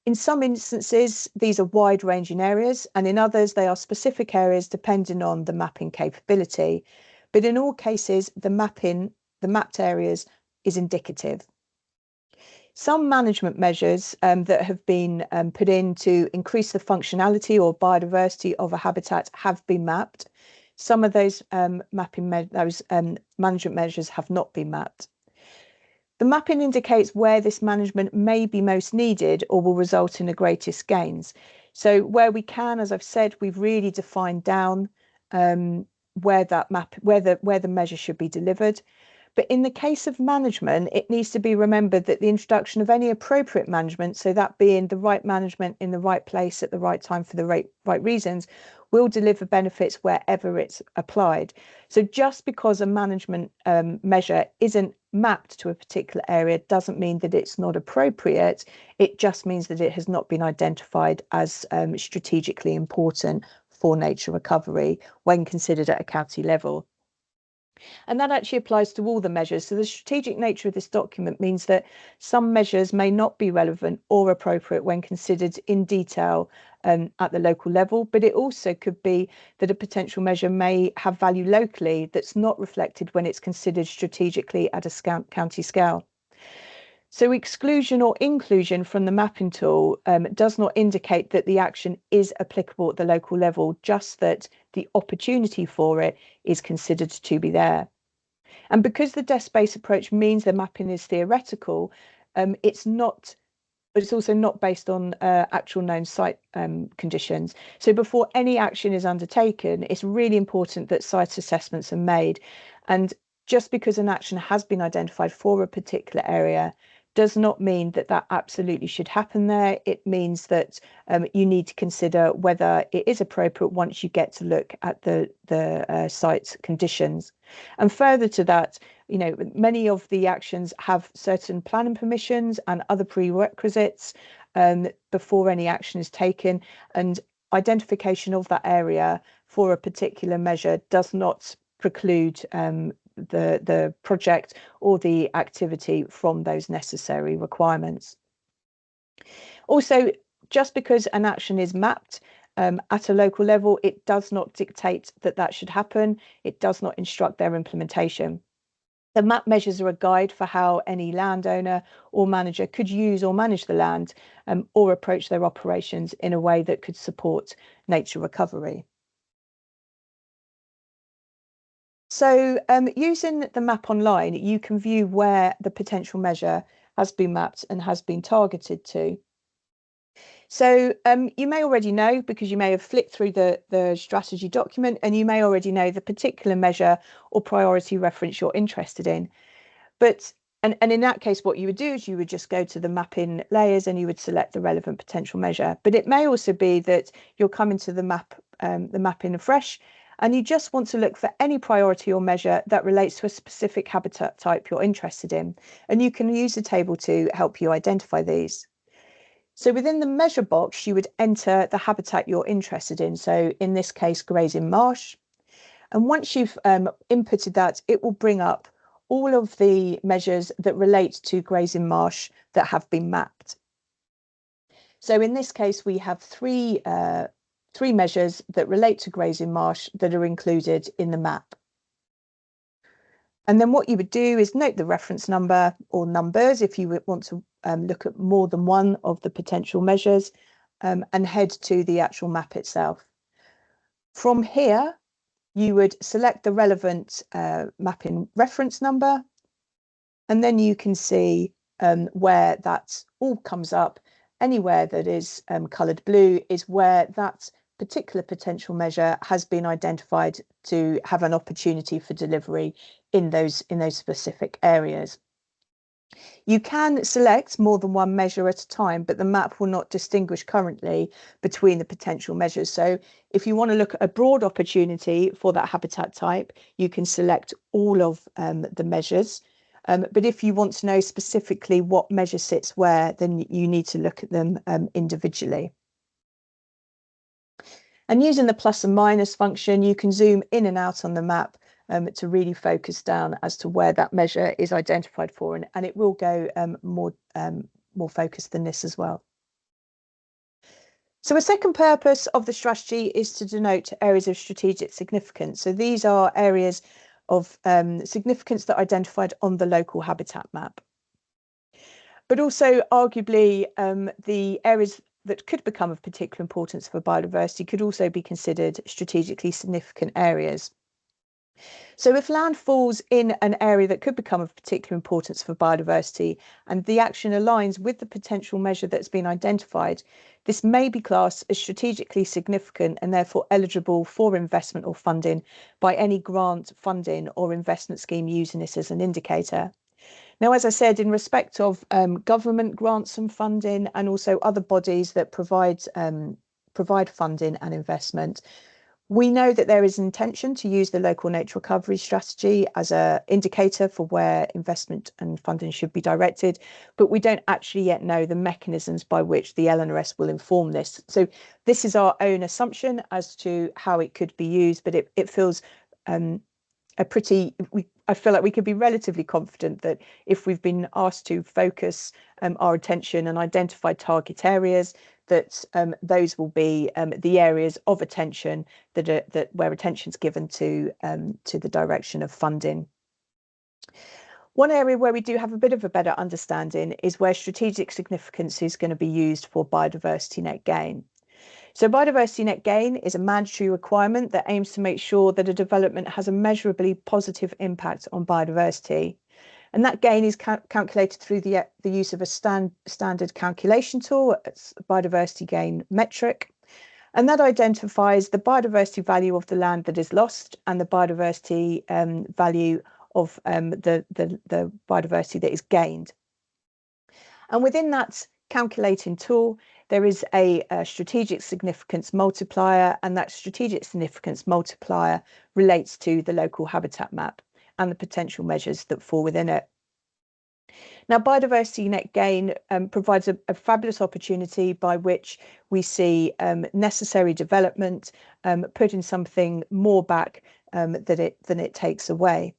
In some instances, these are wide-ranging areas, and in others, they are specific areas depending on the mapping capability. But in all cases, the mapped areas is indicative. Some management measures that have been put in to increase the functionality or biodiversity of a habitat have been mapped. Some of those management measures have not been mapped. The mapping indicates where this management may be most needed or will result in the greatest gains. So where we can, as I've said, we've really defined down where the measure should be delivered. But in the case of management, it needs to be remembered that the introduction of any appropriate management, so that being the right management in the right place at the right time for the right reasons, will deliver benefits wherever it's applied. So just because a management measure isn't mapped to a particular area doesn't mean that it's not appropriate. It just means that it has not been identified as strategically important for nature recovery when considered at a county level. And that actually applies to all the measures. So the strategic nature of this document means that some measures may not be relevant or appropriate when considered in detail at the local level, but it also could be that a potential measure may have value locally that's not reflected when it's considered strategically at a county scale. So exclusion or inclusion from the mapping tool does not indicate that the action is applicable at the local level, just that the opportunity for it is considered to be there. And because the desk-based approach means the mapping is theoretical, it's also not based on actual known site conditions. So before any action is undertaken, it's really important that site assessments are made. And just because an action has been identified for a particular area does not mean that that absolutely should happen there. It means that you need to consider whether it is appropriate once you get to look at the site's conditions. And further to that, you know, many of the actions have certain planning permissions and other prerequisites before any action is taken, and identification of that area for a particular measure does not preclude the project or the activity from those necessary requirements. Also, just because an action is mapped at a local level, it does not dictate that that should happen. It does not instruct their implementation. The map measures are a guide for how any landowner or manager could use or manage the land or approach their operations in a way that could support nature recovery. So using the map online, you can view where the potential measure has been mapped and has been targeted to. So you may already know, because you may have flicked through the strategy document, and you may already know the particular measure or priority reference you're interested in. But and in that case, what you would do is you would just go to the mapping layers and you would select the relevant potential measure. But it may also be that you'll come into the mapping afresh, and you just want to look for any priority or measure that relates to a specific habitat type you're interested in. And you can use the table to help you identify these. So within the measure box, you would enter the habitat you're interested in. So in this case, grazing marsh. And once you've inputted that, it will bring up all of the measures that relate to grazing marsh that have been mapped. So in this case, we have three measures that relate to grazing marsh that are included in the map. And then what you would do is note the reference number or numbers if you want to look at more than one of the potential measures, and head to the actual map itself. From here, you would select the relevant mapping reference number, and then you can see where that all comes up. Anywhere that is coloured blue is where that particular potential measure has been identified to have an opportunity for delivery in those specific areas. You can select more than one measure at a time, but the map will not distinguish currently between the potential measures. So if you want to look at a broad opportunity for that habitat type, you can select all of the measures. But if you want to know specifically what measure sits where, then you need to look at them individually. And using the plus and minus function, you can zoom in and out on the map to really focus down as to where that measure is identified for, and it will go more focused than this as well. So a second purpose of the strategy is to denote areas of strategic significance. So these are areas of significance that are identified on the local habitat map. But also arguably the areas that could become of particular importance for biodiversity could also be considered strategically significant areas. So if land falls in an area that could become of particular importance for biodiversity and the action aligns with the potential measure that's been identified, this may be classed as strategically significant and therefore eligible for investment or funding by any grant, funding or investment scheme using this as an indicator. Now, as I said, in respect of government grants and funding and also other bodies that provide funding and investment, we know that there is an intention to use the local nature recovery strategy as an indicator for where investment and funding should be directed, but we don't actually yet know the mechanisms by which the LNRS will inform this. So this is our own assumption as to how it could be used, but it feels I feel like we could be relatively confident that if we've been asked to focus our attention and identify target areas, that those will be the areas of attention where attention is given to the direction of funding. One area where we do have a bit of a better understanding is where strategic significance is going to be used for biodiversity net gain. So biodiversity net gain is a mandatory requirement that aims to make sure that a development has a measurably positive impact on biodiversity. And that gain is calculated through the use of a standard calculation tool, it's a biodiversity gain metric. And that identifies the biodiversity value of the land that is lost and the biodiversity value of the biodiversity that is gained. And within that calculating tool, there is a strategic significance multiplier, and that strategic significance multiplier relates to the local habitat map and the potential measures that fall within it. Now, biodiversity net gain provides a fabulous opportunity by which we see necessary development, putting something more back than it takes away.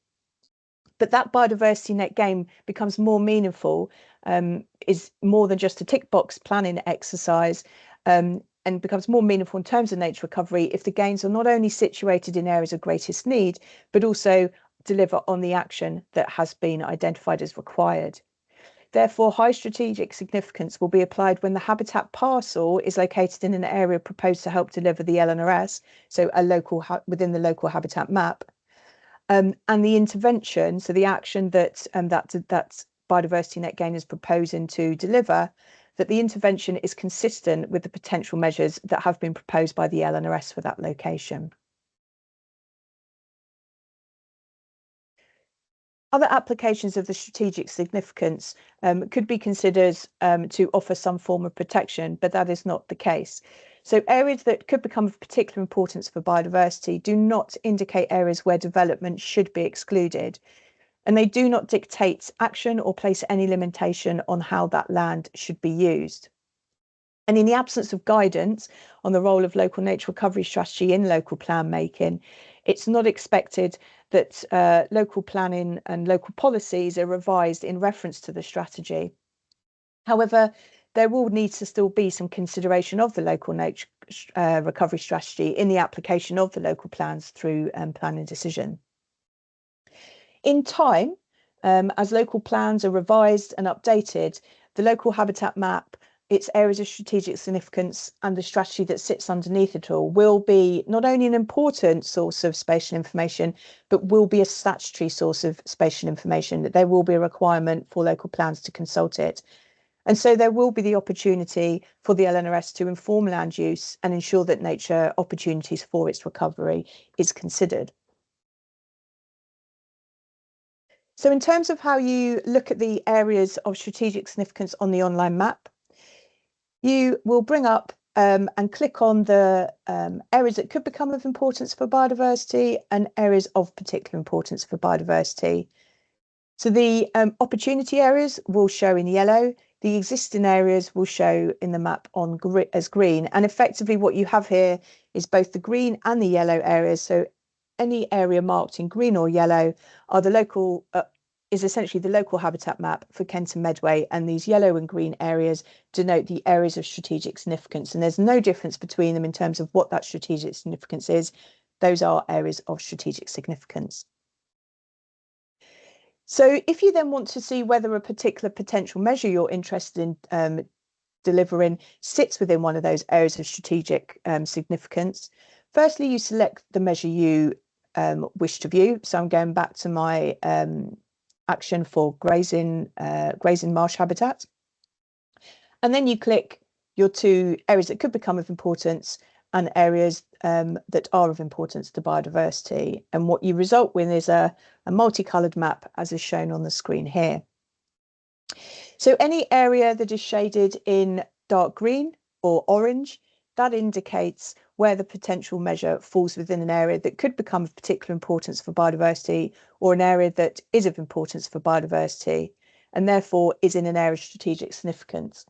But that biodiversity net gain becomes more meaningful, is more than just a tick box planning exercise, and becomes more meaningful in terms of nature recovery if the gains are not only situated in areas of greatest need, but also deliver on the action that has been identified as required. Therefore, high strategic significance will be applied when the habitat parcel is located in an area proposed to help deliver the LNRS, so within the local habitat map. And the intervention, so the action that that biodiversity net gain is proposing to deliver, that the intervention is consistent with the potential measures that have been proposed by the LNRS for that location. Other applications of the strategic significance could be considered to offer some form of protection, but that is not the case. So areas that could become of particular importance for biodiversity do not indicate areas where development should be excluded, and they do not dictate action or place any limitation on how that land should be used. And in the absence of guidance on the role of local nature recovery strategy in local plan making, it's not expected that local planning and local policies are revised in reference to the strategy. However, there will need to still be some consideration of the local nature recovery strategy in the application of the local plans through planning decision. In time, as local plans are revised and updated, the local habitat map, its areas of strategic significance, and the strategy that sits underneath it all will be not only an important source of spatial information, but will be a statutory source of spatial information, that there will be a requirement for local plans to consult it. And so there will be the opportunity for the LNRS to inform land use and ensure that nature opportunities for its recovery is considered. So in terms of how you look at the areas of strategic significance on the online map, you will bring up and click on the areas that could become of importance for biodiversity and areas of particular importance for biodiversity. So the opportunity areas will show in yellow, the existing areas will show in the map as green. And effectively what you have here is both the green and the yellow areas. So any area marked in green or yellow are the local is essentially the local habitat map for Kent and Medway, and these yellow and green areas denote the areas of strategic significance, and there's no difference between them in terms of what that strategic significance is. Those are areas of strategic significance. So if you then want to see whether a particular potential measure you're interested in delivering sits within one of those areas of strategic significance, firstly you select the measure you wish to view. So I'm going back to my action for grazing marsh habitat, and then you click your two areas that could become of importance and areas that are of importance to biodiversity, and what you result with is a multicoloured map as is shown on the screen here. So any area that is shaded in dark green or orange, that indicates where the potential measure falls within an area that could become of particular importance for biodiversity, or an area that is of importance for biodiversity and therefore is in an area of strategic significance.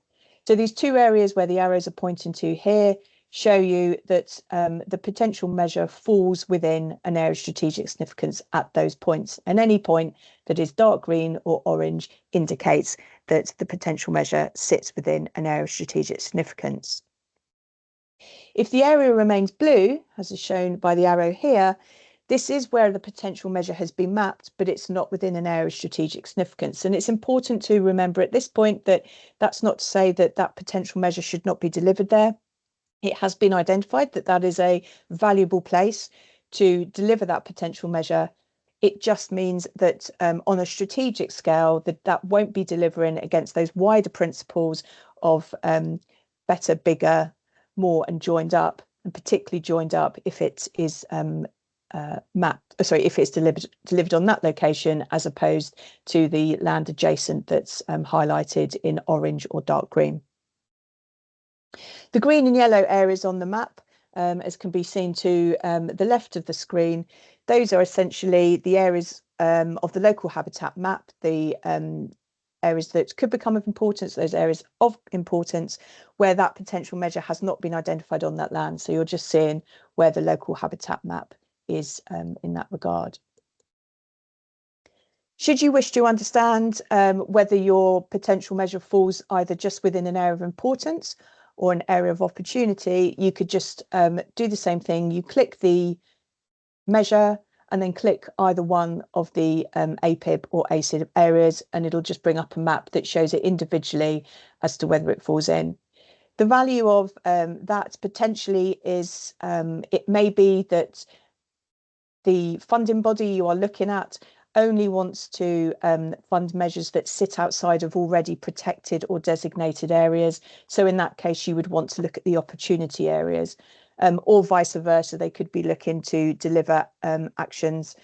So these two areas where the arrows are pointing to here show you that the potential measure falls within an area of strategic significance at those points, and any point that is dark green or orange indicates that the potential measure sits within an area of strategic significance. If the area remains blue, as is shown by the arrow here, this is where the potential measure has been mapped, but it's not within an area of strategic significance. And it's important to remember at this point that that's not to say that that potential measure should not be delivered there. It has been identified that that is a valuable place to deliver that potential measure. It just means that on a strategic scale, that won't be delivering against those wider principles of better, bigger, more, and joined up, and particularly joined up if it is if it's delivered on that location, as opposed to the land adjacent that's highlighted in orange or dark green. The green and yellow areas on the map, as can be seen to the left of the screen, those are essentially the areas of the local habitat map, the areas that could become of importance, those areas of importance where that potential measure has not been identified on that land. So you're just seeing where the local habitat map is in that regard. Should you wish to understand whether your potential measure falls either just within an area of importance or an area of opportunity, you could just do the same thing. You click the measure and then click either one of the APIB or ACID areas, and it'll just bring up a map that shows it individually as to whether it falls in. The value of that potentially is it may be that the funding body you are looking at only wants to fund measures that sit outside of already protected or designated areas. So in that case, you would want to look at the opportunity areas. Or vice versa, they could be looking to deliver actions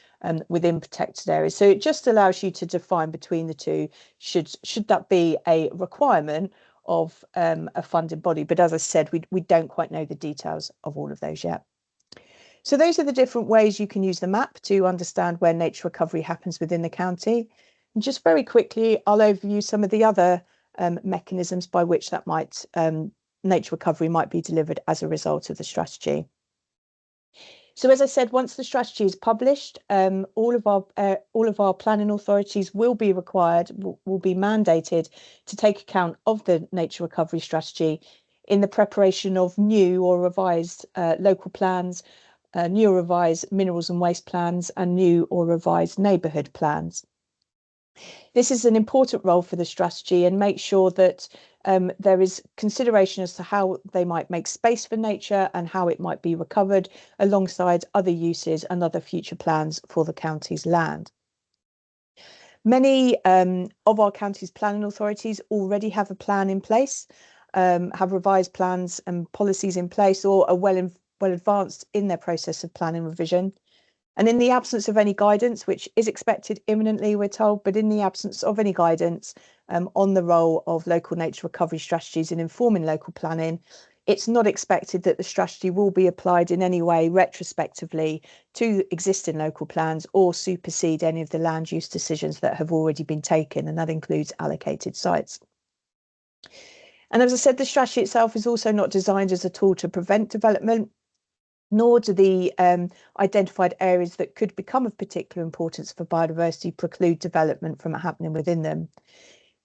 within protected areas. So it just allows you to define between the two, should that be a requirement of a funded body. But as I said, we don't quite know the details of all of those yet. So those are the different ways you can use the map to understand where nature recovery happens within the county. And just very quickly, I'll overview some of the other mechanisms by which that might nature recovery might be delivered as a result of the strategy. So as I said, once the strategy is published, all of our planning authorities will be required, will be mandated to take account of the nature recovery strategy in the preparation of new or revised local plans, new or revised minerals and waste plans, and new or revised neighbourhood plans. This is an important role for the strategy and make sure that there is consideration as to how they might make space for nature and how it might be recovered alongside other uses and other future plans for the county's land. Many of our county's planning authorities already have a plan in place, have revised plans and policies in place, or are well advanced in their process of planning revision. And in the absence of any guidance, which is expected imminently, we're told, but in the absence of any guidance on the role of local nature recovery strategies in informing local planning, it's not expected that the strategy will be applied in any way retrospectively to existing local plans or supersede any of the land use decisions that have already been taken, and that includes allocated sites. And as I said, the strategy itself is also not designed as a tool to prevent development, nor do the identified areas that could become of particular importance for biodiversity preclude development from happening within them.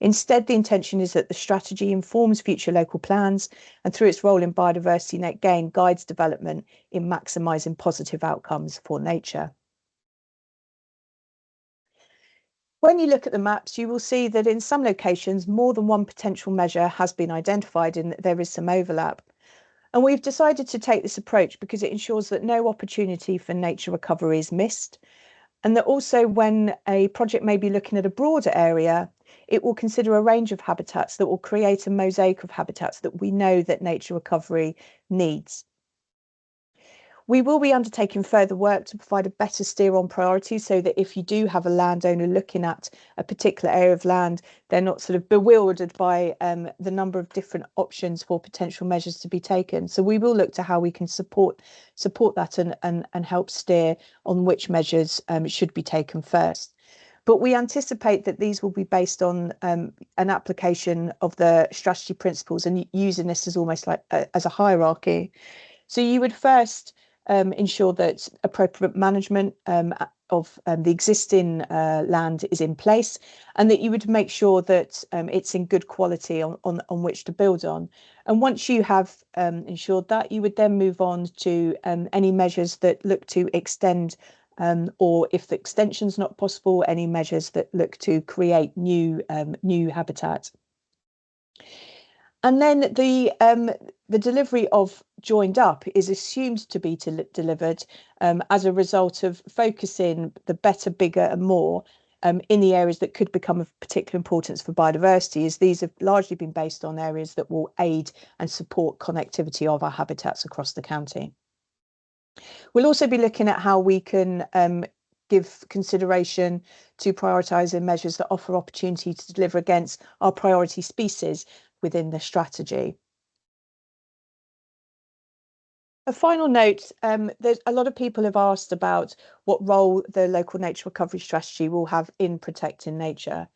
Instead, the intention is that the strategy informs future local plans and through its role in biodiversity net gain guides development in maximising positive outcomes for nature. When you look at the maps, you will see that in some locations, more than one potential measure has been identified and that there is some overlap. And we've decided to take this approach because it ensures that no opportunity for nature recovery is missed, and that also when a project may be looking at a broader area, it will consider a range of habitats that will create a mosaic of habitats that we know that nature recovery needs. We will be undertaking further work to provide a better steer on priorities so that if you do have a landowner looking at a particular area of land, they're not sort of bewildered by the number of different options for potential measures to be taken. So we will look to how we can support that and help steer on which measures should be taken first. But we anticipate that these will be based on an application of the strategy principles and using this as almost like as a hierarchy. So you would first ensure that appropriate management of the existing land is in place, and that you would make sure that it's in good quality on which to build on. And once you have ensured that, you would then move on to any measures that look to extend or if the extension is not possible, any measures that look to create new habitat. And then the delivery of joined up is assumed to be delivered as a result of focusing the better, bigger and more in the areas that could become of particular importance for biodiversity, as these have largely been based on areas that will aid and support connectivity of our habitats across the county. We'll also be looking at how we can give consideration to prioritising measures that offer opportunity to deliver against our priority species within the strategy. A final note, there's a lot of people have asked about what role the local nature recovery strategy will have in protecting nature.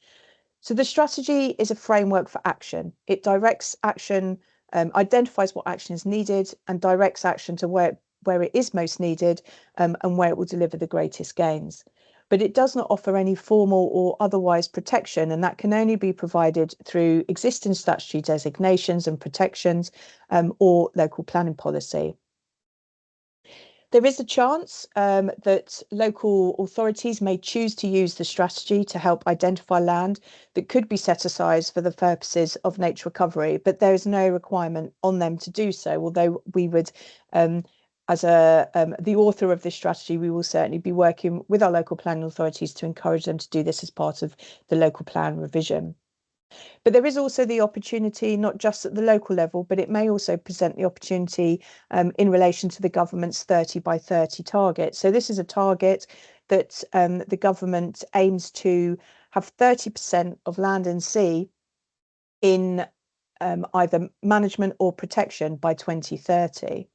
So the strategy is a framework for action. It directs action, identifies what action is needed and directs action to where it is most needed and where it will deliver the greatest gains. But it does not offer any formal or otherwise protection, and that can only be provided through existing statutory designations and protections or local planning policy. There is a chance that local authorities may choose to use the strategy to help identify land that could be set aside for the purposes of nature recovery, but there is no requirement on them to do so, although we would, as the author of this strategy, we will certainly be working with our local planning authorities to encourage them to do this as part of the local plan revision. But there is also the opportunity, not just at the local level, but it may also present the opportunity in relation to the government's 30 by 30 target. So this is a target that the government aims to have 30% of land and sea in either management or protection by 2030.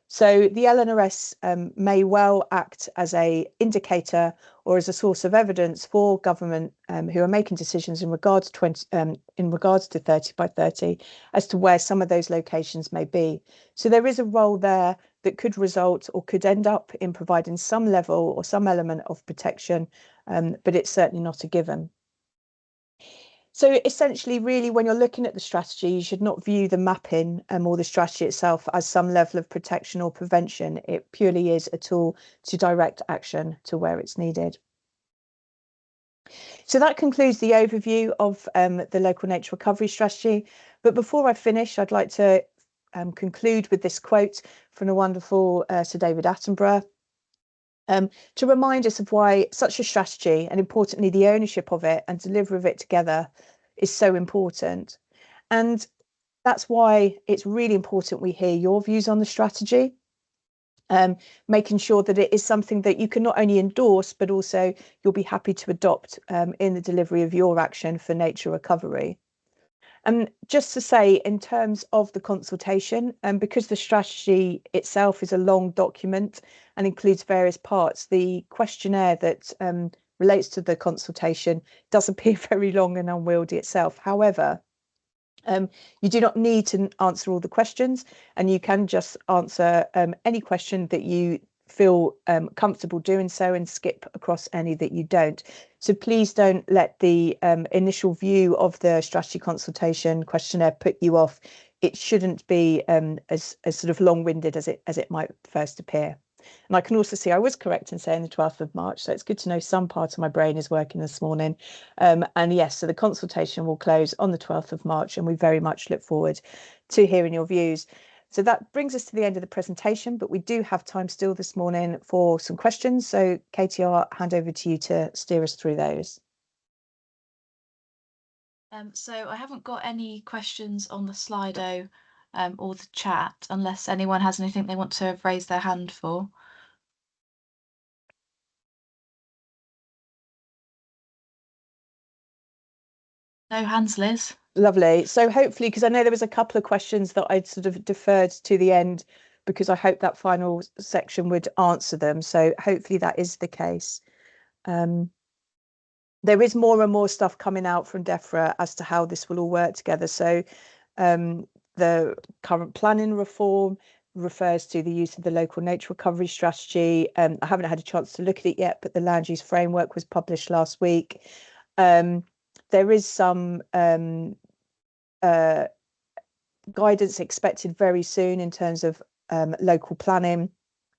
So the LNRS may well act as an indicator or as a source of evidence for government who are making decisions in regards to 30 by 30 as to where some of those locations may be. So there is a role there that could result or could end up in providing some level or some element of protection, but it's certainly not a given. So essentially, really, when you're looking at the strategy, you should not view the mapping or the strategy itself as some level of protection or prevention. It purely is a tool to direct action to where it's needed. So that concludes the overview of the local nature recovery strategy. But before I finish, I'd like to conclude with this quote from the wonderful Sir David Attenborough. To remind us of why such a strategy, and importantly the ownership of it and delivery of it together, is so important. And that's why it's really important we hear your views on the strategy, making sure that it is something that you can not only endorse, but also you'll be happy to adopt in the delivery of your action for nature recovery. And just to say, in terms of the consultation, because the strategy itself is a long document and includes various parts, the questionnaire that relates to the consultation does appear very long and unwieldy itself. However, you do not need to answer all the questions, and you can just answer any question that you feel comfortable doing so and skip across any that you don't. So please don't let the initial view of the strategy consultation questionnaire put you off. It shouldn't be as sort of long-winded as it might first appear. And I can also see I was correct in saying the 12th of March, so it's good to know some part of my brain is working this morning. And yes, so the consultation will close on the 12th of March, and we very much look forward to hearing your views. So that brings us to the end of the presentation, but we do have time still this morning for some questions. So Katie, I'll hand over to you to steer us through those. So I haven't got any questions on the Slido or the chat, unless anyone has anything they want to raise their hand for. No hands, Liz. Lovely. So hopefully, because I know there was a couple of questions that I'd sort of deferred to the end because I hope that final section would answer them. So hopefully that is the case. There is more and more stuff coming out from DEFRA as to how this will all work together. So the current planning reform refers to the use of the local nature recovery strategy. I haven't had a chance to look at it yet, but the land use framework was published last week. There is some guidance expected very soon in terms of local planning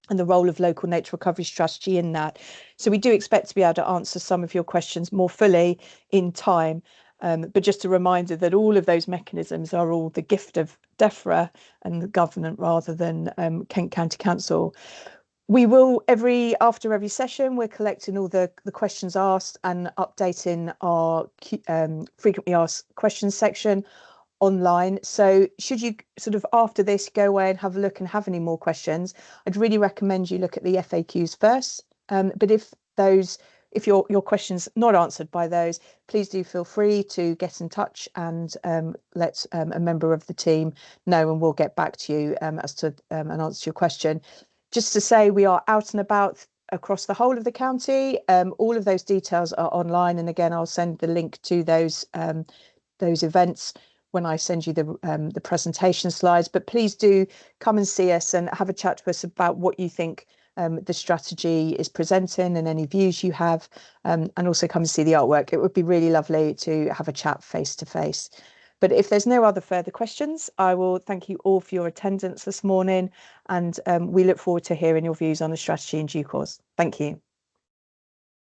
and the role of local nature recovery strategy in that. So we do expect to be able to answer some of your questions more fully in time. But just a reminder that all of those mechanisms are all the gift of DEFRA and the government rather than Kent County Council. We will after every session, we're collecting all the questions asked and updating our frequently asked questions section online. So should you sort of after this go away and have a look and have any more questions, I'd really recommend you look at the FAQs first. But if your question's not answered by those, please do feel free to get in touch and let a member of the team know, and we'll get back to you as to an answer to your question. Just to say, we are out and about across the whole of the county. All of those details are online, and again, I'll send the link to those events when I send you the presentation slides. But please do come and see us and have a chat to us about what you think the strategy is presenting and any views you have, and also come and see the artwork. It would be really lovely to have a chat face to face. But if there's no other further questions, I will thank you all for your attendance this morning, and we look forward to hearing your views on the strategy in due course. Thank you.